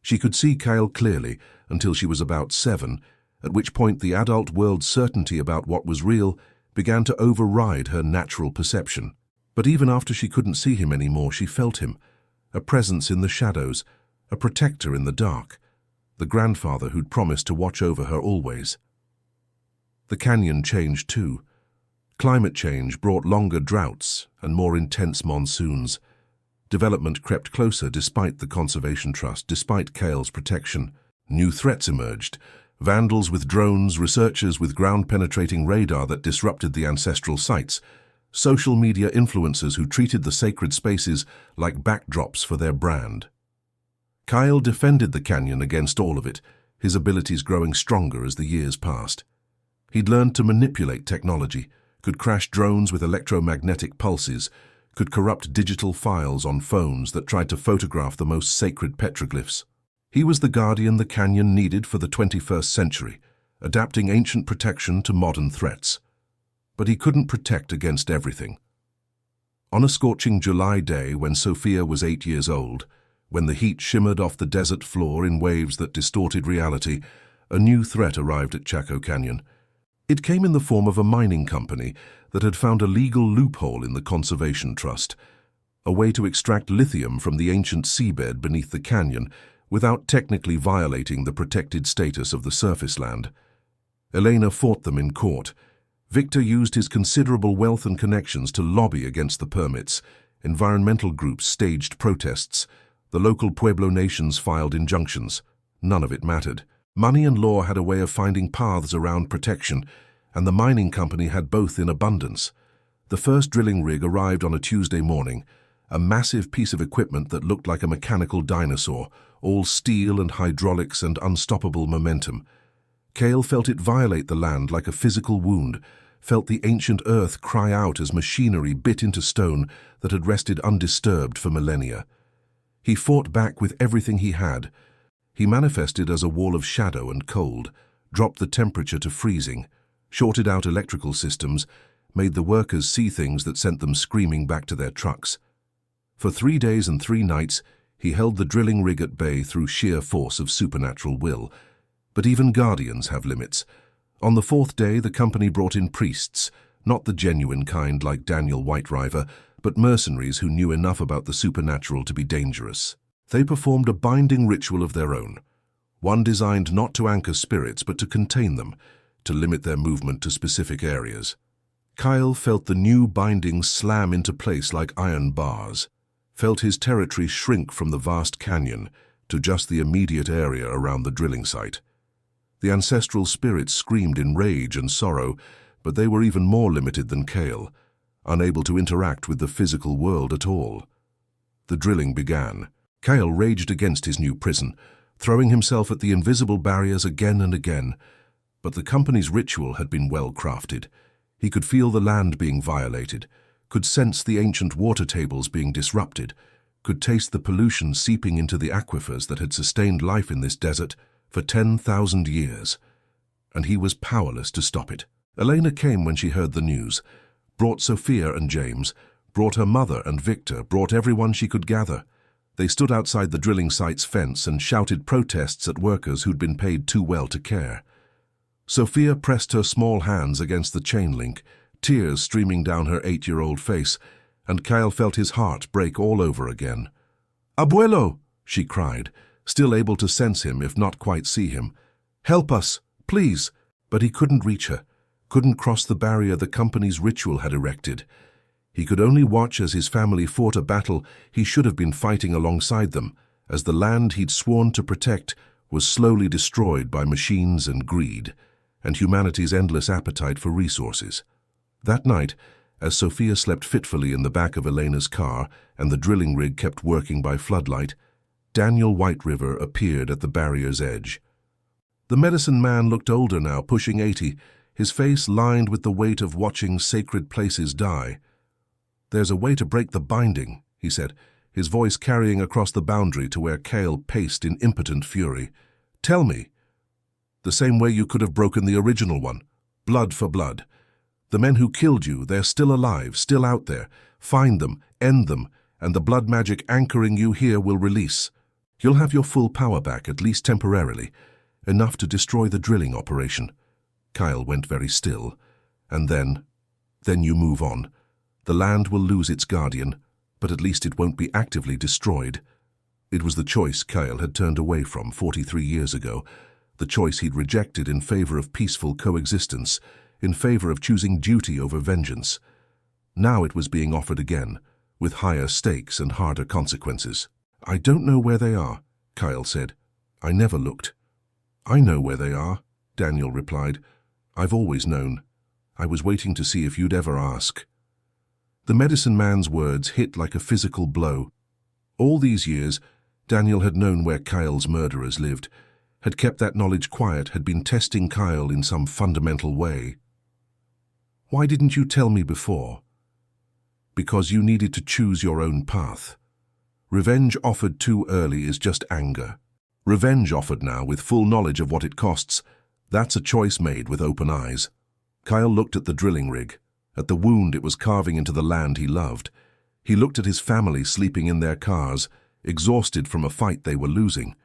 She could see Cale clearly until she was about 7, at which point the adult world's certainty about what was real began to override her natural perception. But even after she couldn't see him anymore, she felt him, a presence in the shadows, a protector in the dark, the grandfather who'd promised to watch over her always. The canyon changed too. Climate change brought longer droughts and more intense monsoons. Development crept closer despite the Conservation Trust, despite Cale's protection. New threats emerged. Vandals with drones, researchers with ground-penetrating radar that disrupted the ancestral sites, social media influencers who treated the sacred spaces like backdrops for their brand. Kyle defended the canyon against all of it, his abilities growing stronger as the years passed. He'd learned to manipulate technology, could crash drones with electromagnetic pulses, could corrupt digital files on phones that tried to photograph the most sacred petroglyphs. He was the guardian the canyon needed for the 21st century, adapting ancient protection to modern threats. But he couldn't protect against everything. On a scorching July day when Sophia was 8 years old, when the heat shimmered off the desert floor in waves that distorted reality, A new threat arrived at Chaco Canyon. It came in the form of a mining company that had found a legal loophole in the Conservation Trust, a way to extract lithium from the ancient seabed beneath the canyon without technically violating the protected status of the surface land. Elena fought them in court. Victor used his considerable wealth and connections to lobby against the permits. Environmental groups staged protests. The local Pueblo nations filed injunctions. None of it mattered. Money and law had a way of finding paths around protection, and the mining company had both in abundance. The first drilling rig arrived on a Tuesday morning, a massive piece of equipment that looked like a mechanical dinosaur, all steel and hydraulics and unstoppable momentum. Cale felt it violate the land like a physical wound, felt the ancient earth cry out as machinery bit into stone that had rested undisturbed for millennia. He fought back with everything he had. He manifested as a wall of shadow and cold, dropped the temperature to freezing, shorted out electrical systems, made the workers see things that sent them screaming back to their trucks. For 3 days and 3 nights, he held the drilling rig at bay through sheer force of supernatural will. But even guardians have limits. On the 4th day, the company brought in priests, not the genuine kind like Daniel Whiteriver, but mercenaries who knew enough about the supernatural to be dangerous. They performed a binding ritual of their own, one designed not to anchor spirits but to contain them, to limit their movement to specific areas. Kyle felt the new bindings slam into place like iron bars, felt his territory shrink from the vast canyon to just the immediate area around the drilling site. The ancestral spirits screamed in rage and sorrow, but they were even more limited than Cale, unable to interact with the physical world at all. The drilling began. Cale raged against his new prison, throwing himself at the invisible barriers again and again. But the company's ritual had been well crafted. He could feel the land being violated, could sense the ancient water tables being disrupted, could taste the pollution seeping into the aquifers that had sustained life in this desert for 10,000 years. And he was powerless to stop it. Elena came when she heard the news, brought Sophia and James, brought her mother and Victor, brought everyone she could gather. They stood outside the drilling site's fence and shouted protests at workers who'd been paid too well to care. Sophia pressed her small hands against the chain link, tears streaming down her 8-year-old face, and Kyle felt his heart break all over again. "Abuelo!" she cried, still able to sense him if not quite see him. "Help us, please!" But he couldn't reach her, couldn't cross the barrier the company's ritual had erected. He could only watch as his family fought a battle he should have been fighting alongside them, as the land he'd sworn to protect was slowly destroyed by machines and greed, and humanity's endless appetite for resources. That night, as Sophia slept fitfully in the back of Elena's car and the drilling rig kept working by floodlight, Daniel Whiteriver appeared at the barrier's edge. The medicine man looked older now, pushing 80, his face lined with the weight of watching sacred places die. "There's a way to break the binding," he said, his voice carrying across the boundary to where Cale paced in impotent fury. "Tell me." "The same way you could have broken the original one. Blood for blood. The men who killed you, they're still alive, still out there. Find them, end them, and the blood magic anchoring you here will release. You'll have your full power back, at least temporarily, enough to destroy the drilling operation." Kyle went very still. "And then you move on. The land will lose its guardian, but at least it won't be actively destroyed." It was the choice Kyle had turned away from 43 years ago, the choice he'd rejected in favor of peaceful coexistence, in favor of choosing duty over vengeance. Now it was being offered again, with higher stakes and harder consequences. "I don't know where they are," Kyle said. "I never looked." "I know where they are," Daniel replied. "I've always known. I was waiting to see if you'd ever ask." The medicine man's words hit like a physical blow. All these years, Daniel had known where Kyle's murderers lived, had kept that knowledge quiet, had been testing Kyle in some fundamental way. "Why didn't you tell me before?" "Because you needed to choose your own path. Revenge offered too early is just anger. Revenge offered now with full knowledge of what it costs, that's a choice made with open eyes." Kyle looked at the drilling rig, at the wound it was carving into the land he loved. He looked at his family sleeping in their cars, exhausted from a fight they were losing.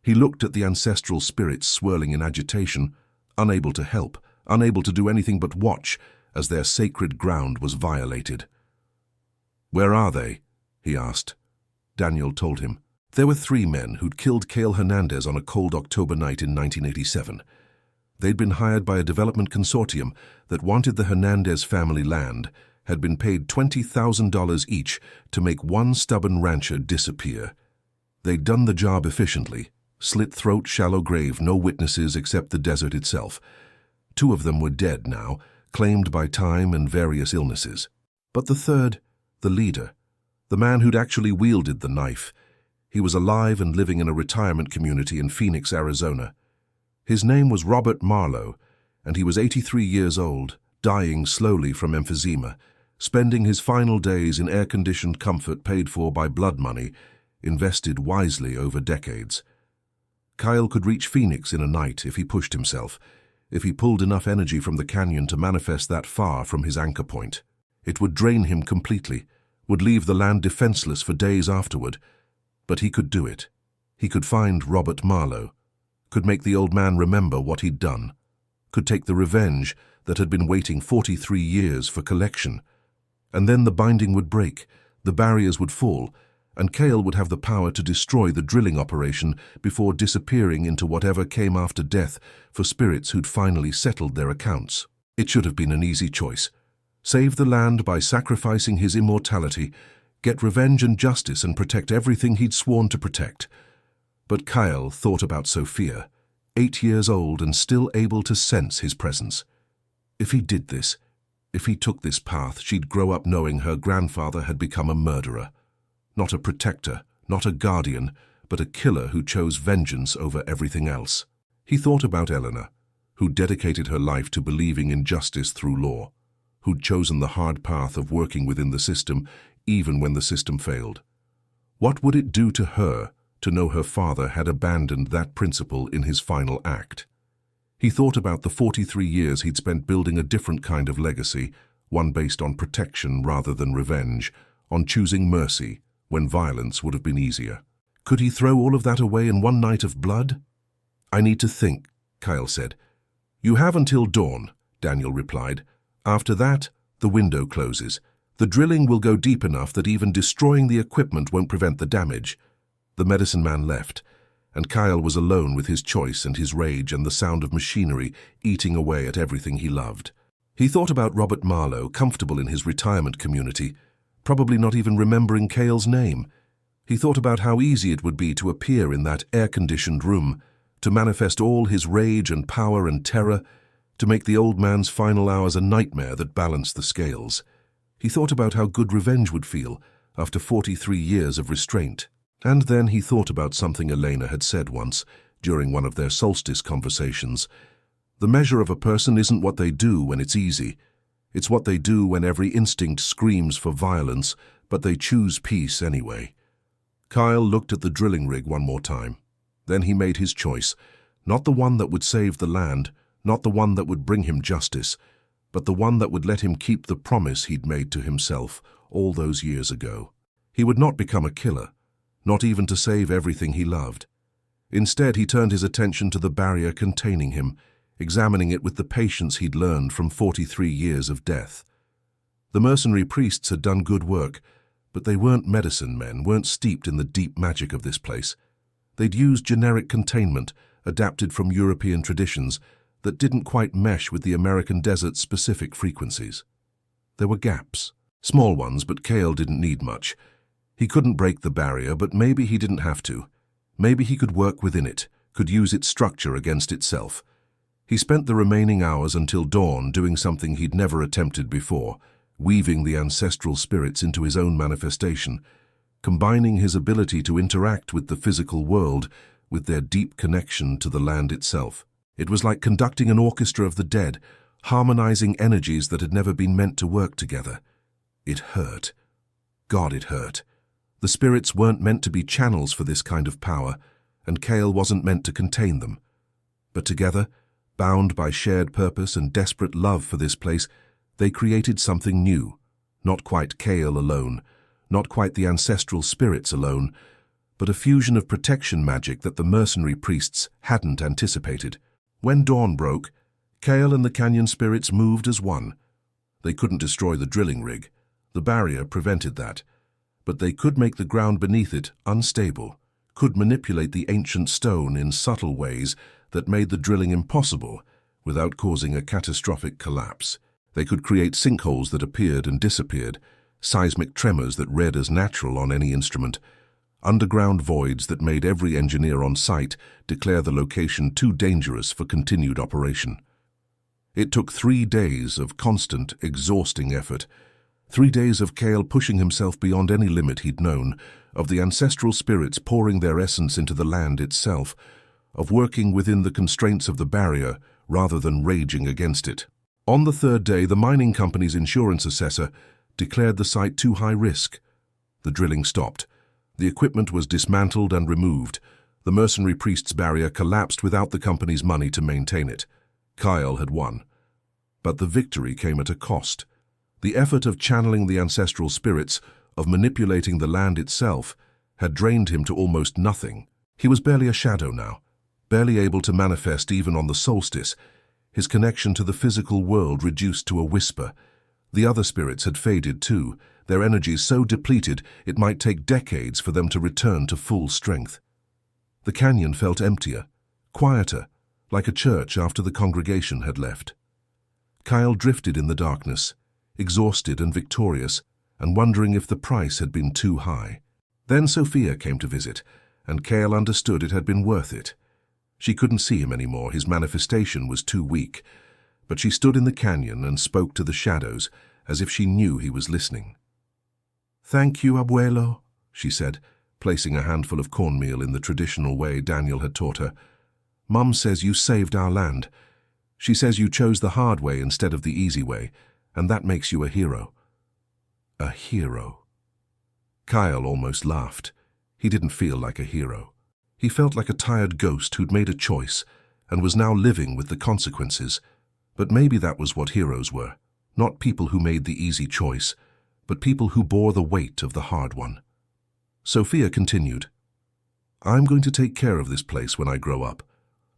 He looked at the ancestral spirits swirling in agitation, unable to help, unable to do anything but watch as their sacred ground was violated. "Where are they?" he asked. Daniel told him. There were 3 men who'd killed Cale Hernandez on a cold October night in 1987. They'd been hired by a development consortium that wanted the Hernandez family land, had been paid $20,000 each to make one stubborn rancher disappear. They'd done the job efficiently. Slit throat, shallow grave, no witnesses except the desert itself. 2 of them were dead now, claimed by time and various illnesses. But the third, the leader, the man who'd actually wielded the knife, he was alive and living in a retirement community in Phoenix, Arizona. His name was Robert Marlowe, and he was 83 years old, dying slowly from emphysema, spending his final days in air-conditioned comfort paid for by blood money, invested wisely over decades. Kyle could reach Phoenix in a night if he pushed himself, if he pulled enough energy from the canyon to manifest that far from his anchor point. It would drain him completely, would leave the land defenseless for days afterward. But he could do it. He could find Robert Marlowe, could make the old man remember what he'd done, could take the revenge that had been waiting 43 years for collection. And then the binding would break, the barriers would fall, and Cale would have the power to destroy the drilling operation before disappearing into whatever came after death for spirits who'd finally settled their accounts. It should have been an easy choice. Save the land by sacrificing his immortality, get revenge and justice and protect everything he'd sworn to protect. But Kyle thought about Sophia, 8 years old and still able to sense his presence. If he did this, if he took this path, she'd grow up knowing her grandfather had become a murderer. Not a protector, not a guardian, but a killer who chose vengeance over everything else. He thought about Eleanor, who dedicated her life to believing in justice through law, who'd chosen the hard path of working within the system even when the system failed. What would it do to her to know her father had abandoned that principle in his final act? He thought about the 43 years he'd spent building a different kind of legacy, one based on protection rather than revenge, on choosing mercy when violence would have been easier. Could he throw all of that away in one night of blood? "I need to think," Kyle said. "You have until dawn," Daniel replied. "After that, the window closes. The drilling will go deep enough that even destroying the equipment won't prevent the damage." The medicine man left, and Kyle was alone with his choice and his rage and the sound of machinery eating away at everything he loved. He thought about Robert Marlowe, comfortable in his retirement community, probably not even remembering Cale's name. He thought about how easy it would be to appear in that air-conditioned room, to manifest all his rage and power and terror, to make the old man's final hours a nightmare that balanced the scales. He thought about how good revenge would feel after 43 years of restraint. And then he thought about something Elena had said once during one of their solstice conversations. The measure of a person isn't what they do when it's easy. It's what they do when every instinct screams for violence, but they choose peace anyway. Kyle looked at the drilling rig one more time. Then he made his choice, not the one that would save the land, not the one that would bring him justice, but the one that would let him keep the promise he'd made to himself all those years ago. He would not become a killer, not even to save everything he loved. Instead, he turned his attention to the barrier containing him, examining it with the patience he'd learned from 43 years of death. The mercenary priests had done good work, but they weren't medicine men, weren't steeped in the deep magic of this place. They'd used generic containment, adapted from European traditions, that didn't quite mesh with the American desert's specific frequencies. There were gaps, small ones, but Cale didn't need much. He couldn't break the barrier, but maybe he didn't have to. Maybe he could work within it, could use its structure against itself. He spent the remaining hours until dawn doing something he'd never attempted before, weaving the ancestral spirits into his own manifestation, combining his ability to interact with the physical world with their deep connection to the land itself. It was like conducting an orchestra of the dead, harmonizing energies that had never been meant to work together. It hurt. God, it hurt. The spirits weren't meant to be channels for this kind of power, and Cale wasn't meant to contain them. But together, bound by shared purpose and desperate love for this place, they created something new. Not quite Cale alone, not quite the ancestral spirits alone, but a fusion of protection magic that the mercenary priests hadn't anticipated. When dawn broke, Kale and the canyon spirits moved as one. They couldn't destroy the drilling rig. The barrier prevented that. But they could make the ground beneath it unstable, could manipulate the ancient stone in subtle ways that made the drilling impossible without causing a catastrophic collapse. They could create sinkholes that appeared and disappeared, seismic tremors that read as natural on any instrument, underground voids that made every engineer on site declare the location too dangerous for continued operation. It took 3 days of constant, exhausting effort, 3 days of Kale pushing himself beyond any limit he'd known, of the ancestral spirits pouring their essence into the land itself, of working within the constraints of the barrier rather than raging against it. On the 3rd day, the mining company's insurance assessor declared the site too high risk. The drilling stopped. The equipment was dismantled and removed. The mercenary priest's barrier collapsed without the company's money to maintain it. Kyle had won. But the victory came at a cost. The effort of channeling the ancestral spirits, of manipulating the land itself, had drained him to almost nothing. He was barely a shadow now, barely able to manifest even on the solstice, his connection to the physical world reduced to a whisper. The other spirits had faded too, their energies so depleted it might take decades for them to return to full strength. The canyon felt emptier, quieter, like a church after the congregation had left. Kyle drifted in the darkness, exhausted and victorious, and wondering if the price had been too high. Then Sophia came to visit, and Kale understood it had been worth it. She couldn't see him anymore, his manifestation was too weak, but she stood in the canyon and spoke to the shadows as if she knew he was listening. "Thank you, abuelo," she said, placing a handful of cornmeal in the traditional way Daniel had taught her. "Mum says you saved our land. She says you chose the hard way instead of the easy way, and that makes you a hero." A hero. Kyle almost laughed. He didn't feel like a hero. He felt like a tired ghost who'd made a choice and was now living with the consequences. But maybe that was what heroes were. Not people who made the easy choice, but people who bore the weight of the hard one. Sophia continued, "I'm going to take care of this place when I grow up.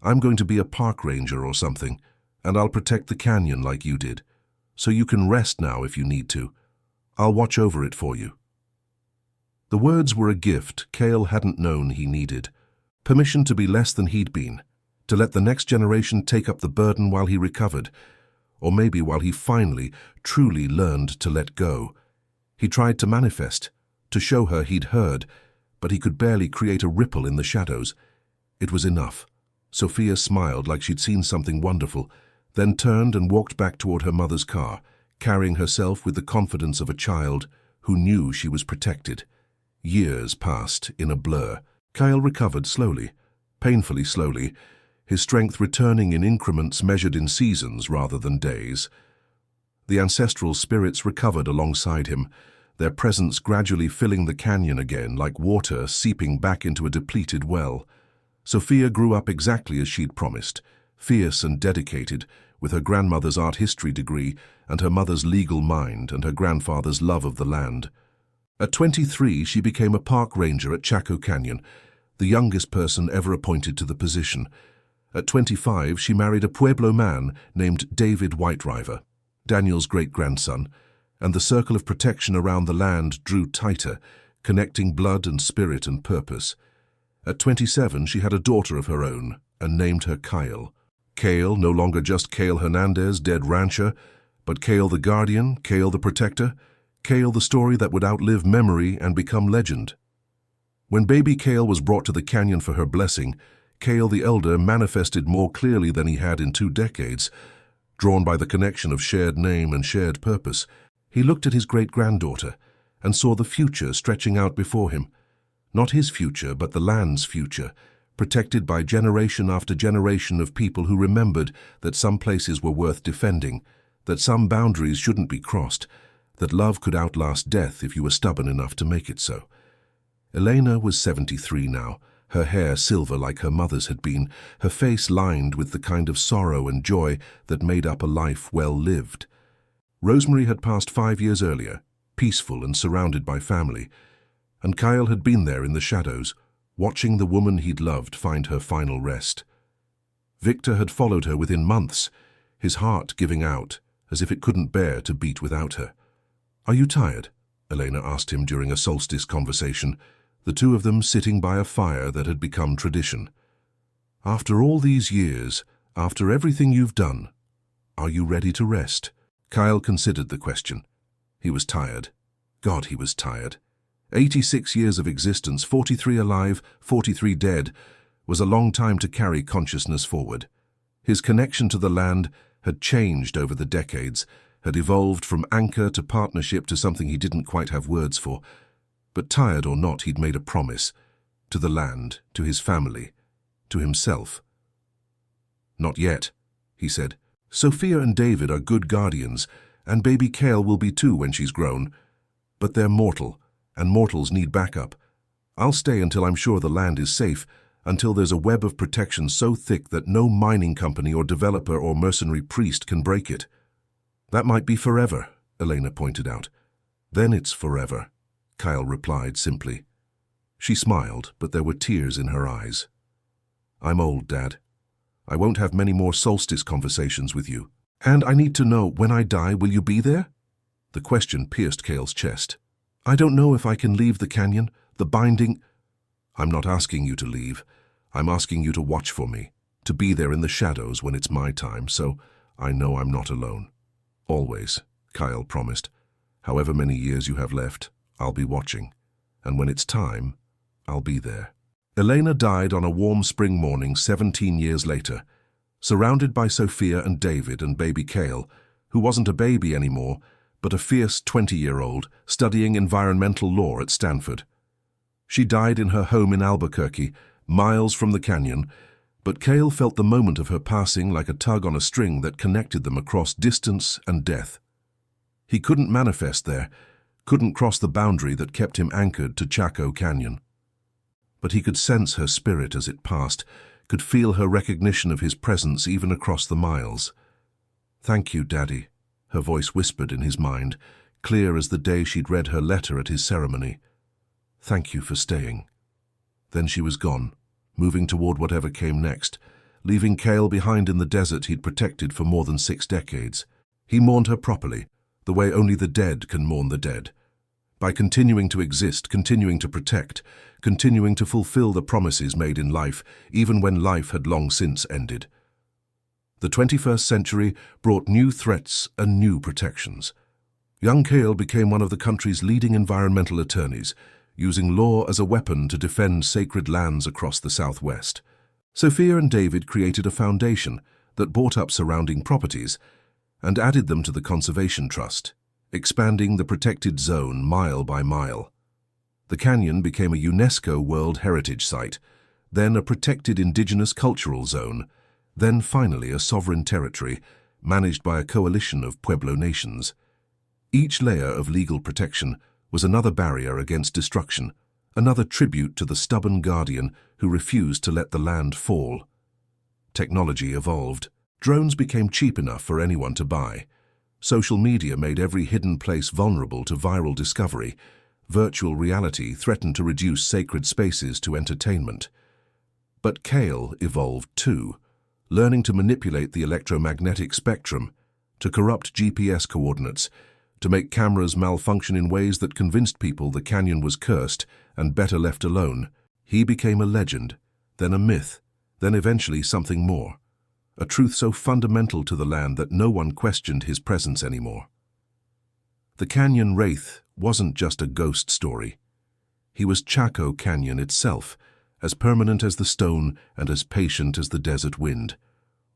I'm going to be a park ranger or something, and I'll protect the canyon like you did. So you can rest now if you need to. I'll watch over it for you." The words were a gift Kale hadn't known he needed. Permission to be less than he'd been, to let the next generation take up the burden while he recovered, or maybe while he finally, truly learned to let go. He tried to manifest, to show her he'd heard, but he could barely create a ripple in the shadows. It was enough. Sophia smiled like she'd seen something wonderful, then turned and walked back toward her mother's car, carrying herself with the confidence of a child who knew she was protected. Years passed in a blur. Kyle recovered slowly, painfully slowly, his strength returning in increments measured in seasons rather than days. The ancestral spirits recovered alongside him, their presence gradually filling the canyon again like water seeping back into a depleted well. Sophia grew up exactly as she'd promised, fierce and dedicated, with her grandmother's art history degree and her mother's legal mind and her grandfather's love of the land. At 23, she became a park ranger at Chaco Canyon, the youngest person ever appointed to the position. At 25, she married a Pueblo man named David Whiteriver, Daniel's great-grandson, and the circle of protection around the land drew tighter, connecting blood and spirit and purpose. At 27, she had a daughter of her own and named her Kyle. Kale, no longer just Kale Hernandez, dead rancher, but Kale the guardian, Kale the protector, Kale the story that would outlive memory and become legend. When baby Kale was brought to the canyon for her blessing, Kale the elder manifested more clearly than he had in 2 decades. Drawn by the connection of shared name and shared purpose, he looked at his great-granddaughter and saw the future stretching out before him. Not his future, but the land's future, protected by generation after generation of people who remembered that some places were worth defending, that some boundaries shouldn't be crossed, that love could outlast death if you were stubborn enough to make it so. Elena was 73 now, her hair silver like her mother's had been, her face lined with the kind of sorrow and joy that made up a life well lived. Rosemary had passed 5 years earlier, peaceful and surrounded by family, and Kyle had been there in the shadows, watching the woman he'd loved find her final rest. Victor had followed her within months, his heart giving out, as if it couldn't bear to beat without her. "Are you tired?" Elena asked him during a solstice conversation, the two of them sitting by a fire that had become tradition. "After all these years, after everything you've done, are you ready to rest?" Kyle considered the question. He was tired. God, he was tired. 86 years of existence, 43 alive, 43 dead, was a long time to carry consciousness forward. His connection to the land had changed over the decades, had evolved from anchor to partnership to something he didn't quite have words for. But tired or not, he'd made a promise. To the land, to his family, to himself. "Not yet," he said. "Sophia and David are good guardians, and baby Kale will be too when she's grown. But they're mortal, and mortals need backup. I'll stay until I'm sure the land is safe, until there's a web of protection so thick that no mining company or developer or mercenary priest can break it." "That might be forever," Elena pointed out. "Then it's forever," Kyle replied simply. She smiled, but there were tears in her eyes. "I'm old, Dad. I won't have many more solstice conversations with you. And I need to know, when I die, will you be there?" The question pierced Kale's chest. "I don't know if I can leave the canyon, the binding—" "I'm not asking you to leave. I'm asking you to watch for me, to be there in the shadows when it's my time, so I know I'm not alone. Always," Kyle promised. "However many years you have left, I'll be watching. And when it's time, I'll be there." Elena died on a warm spring morning 17 years later, surrounded by Sophia and David and baby Kale, who wasn't a baby anymore, but a fierce 20-year-old studying environmental law at Stanford. She died in her home in Albuquerque, miles from the canyon, but Kale felt the moment of her passing like a tug on a string that connected them across distance and death. He couldn't manifest there, couldn't cross the boundary that kept him anchored to Chaco Canyon. But he could sense her spirit as it passed, could feel her recognition of his presence even across the miles. "Thank you, Daddy," her voice whispered in his mind, clear as the day she'd read her letter at his ceremony. "Thank you for staying." Then she was gone, moving toward whatever came next, leaving Kale behind in the desert he'd protected for more than 6 decades. He mourned her properly, the way only the dead can mourn the dead. By continuing to exist, continuing to protect, continuing to fulfill the promises made in life, even when life had long since ended. The 21st century brought new threats and new protections. Young Kale became one of the country's leading environmental attorneys, using law as a weapon to defend sacred lands across the Southwest. Sophia and David created a foundation that bought up surrounding properties and added them to the Conservation Trust, expanding the protected zone mile by mile. The canyon became a UNESCO World Heritage Site, then a protected indigenous cultural zone, then finally a sovereign territory managed by a coalition of Pueblo nations. Each layer of legal protection was another barrier against destruction, another tribute to the stubborn guardian who refused to let the land fall. Technology evolved. Drones became cheap enough for anyone to buy. Social media made every hidden place vulnerable to viral discovery. Virtual reality threatened to reduce sacred spaces to entertainment. But Kale evolved too, learning to manipulate the electromagnetic spectrum, to corrupt GPS coordinates, to make cameras malfunction in ways that convinced people the canyon was cursed and better left alone. He became a legend, then a myth, then eventually something more. A truth so fundamental to the land that no one questioned his presence anymore. The canyon WRAITH wasn't just a ghost story. He was Chaco Canyon itself, as permanent as the stone and as patient as the desert wind.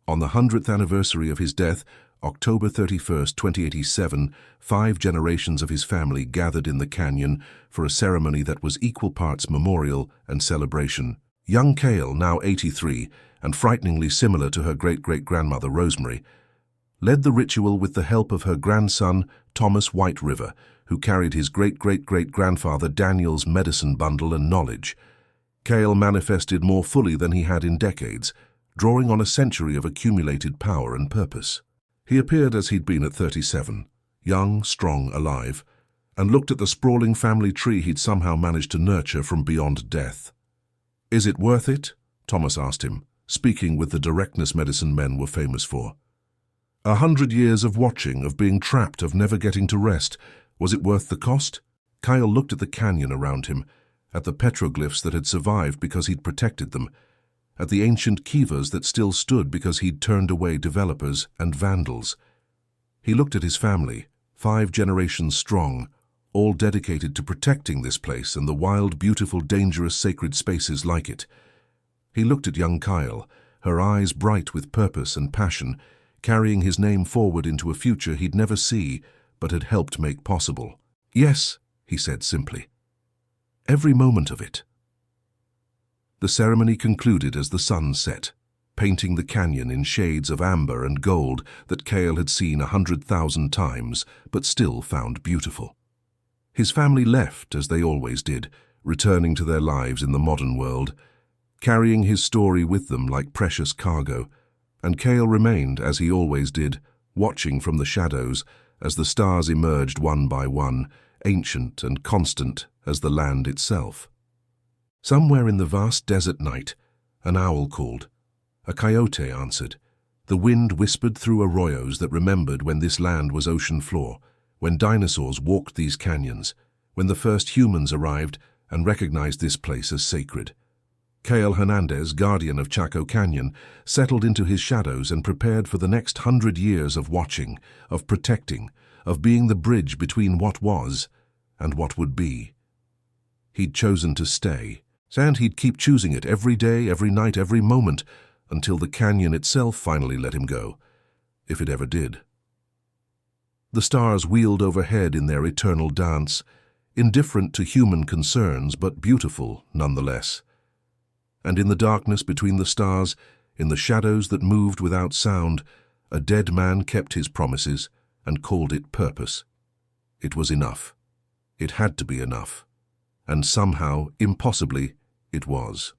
On the 100th anniversary of his death, October 31st, 2087, 5 generations of his family gathered in the canyon for a ceremony that was equal parts memorial and celebration. Young Kale, now 83, and frighteningly similar to her great-great-grandmother Rosemary, led the ritual with the help of her grandson, Thomas White River, who carried his great-great-great-grandfather Daniel's medicine bundle and knowledge. Kale manifested more fully than he had in decades, drawing on a century of accumulated power and purpose. He appeared as he'd been at 37, young, strong, alive, and looked at the sprawling family tree he'd somehow managed to nurture from beyond death. "Is it worth it?" Thomas asked him, speaking with the directness medicine men were famous for. 100 years of watching, of being trapped, of never getting to rest. Was it worth the cost? Kyle looked at the canyon around him, at the petroglyphs that had survived because he'd protected them, at the ancient kivas that still stood because he'd turned away developers and vandals. He looked at his family, 5 generations strong, all dedicated to protecting this place and the wild, beautiful, dangerous, sacred spaces like it. He looked at young Kyle, her eyes bright with purpose and passion, carrying his name forward into a future he'd never see but had helped make possible. "Yes," he said simply. "Every moment of it." The ceremony concluded as the sun set, painting the canyon in shades of amber and gold that Kyle had seen 100,000 times but still found beautiful. His family left, as they always did, returning to their lives in the modern world, carrying his story with them like precious cargo, and Kyle remained, as he always did, watching from the shadows as the stars emerged one by one, ancient and constant as the land itself. Somewhere in the vast desert night, an owl called. A coyote answered. The wind whispered through arroyos that remembered when this land was ocean floor, when dinosaurs walked these canyons, when the first humans arrived and recognized this place as sacred. Kyle Hernandez, guardian of Chaco Canyon, settled into his shadows and prepared for the next 100 years of watching, of protecting, of being the bridge between what was and what would be. He'd chosen to stay, and he'd keep choosing it every day, every night, every moment, until the canyon itself finally let him go, if it ever did. The stars wheeled overhead in their eternal dance, indifferent to human concerns but beautiful nonetheless. And in the darkness between the stars, in the shadows that moved without sound, a dead man kept his promises and called it purpose. It was enough. It had to be enough. And somehow, impossibly, it was.